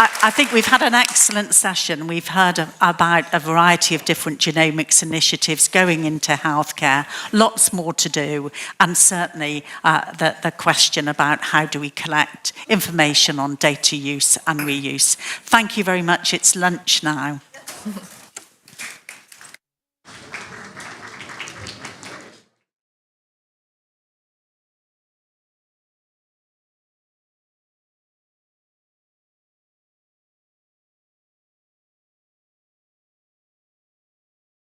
I think we've had an excellent session. We've heard about a variety of different genomics initiatives going into healthcare, lots more to do, and certainly the question about how do we collect information on data use and reuse. Thank you very much. It's lunch now.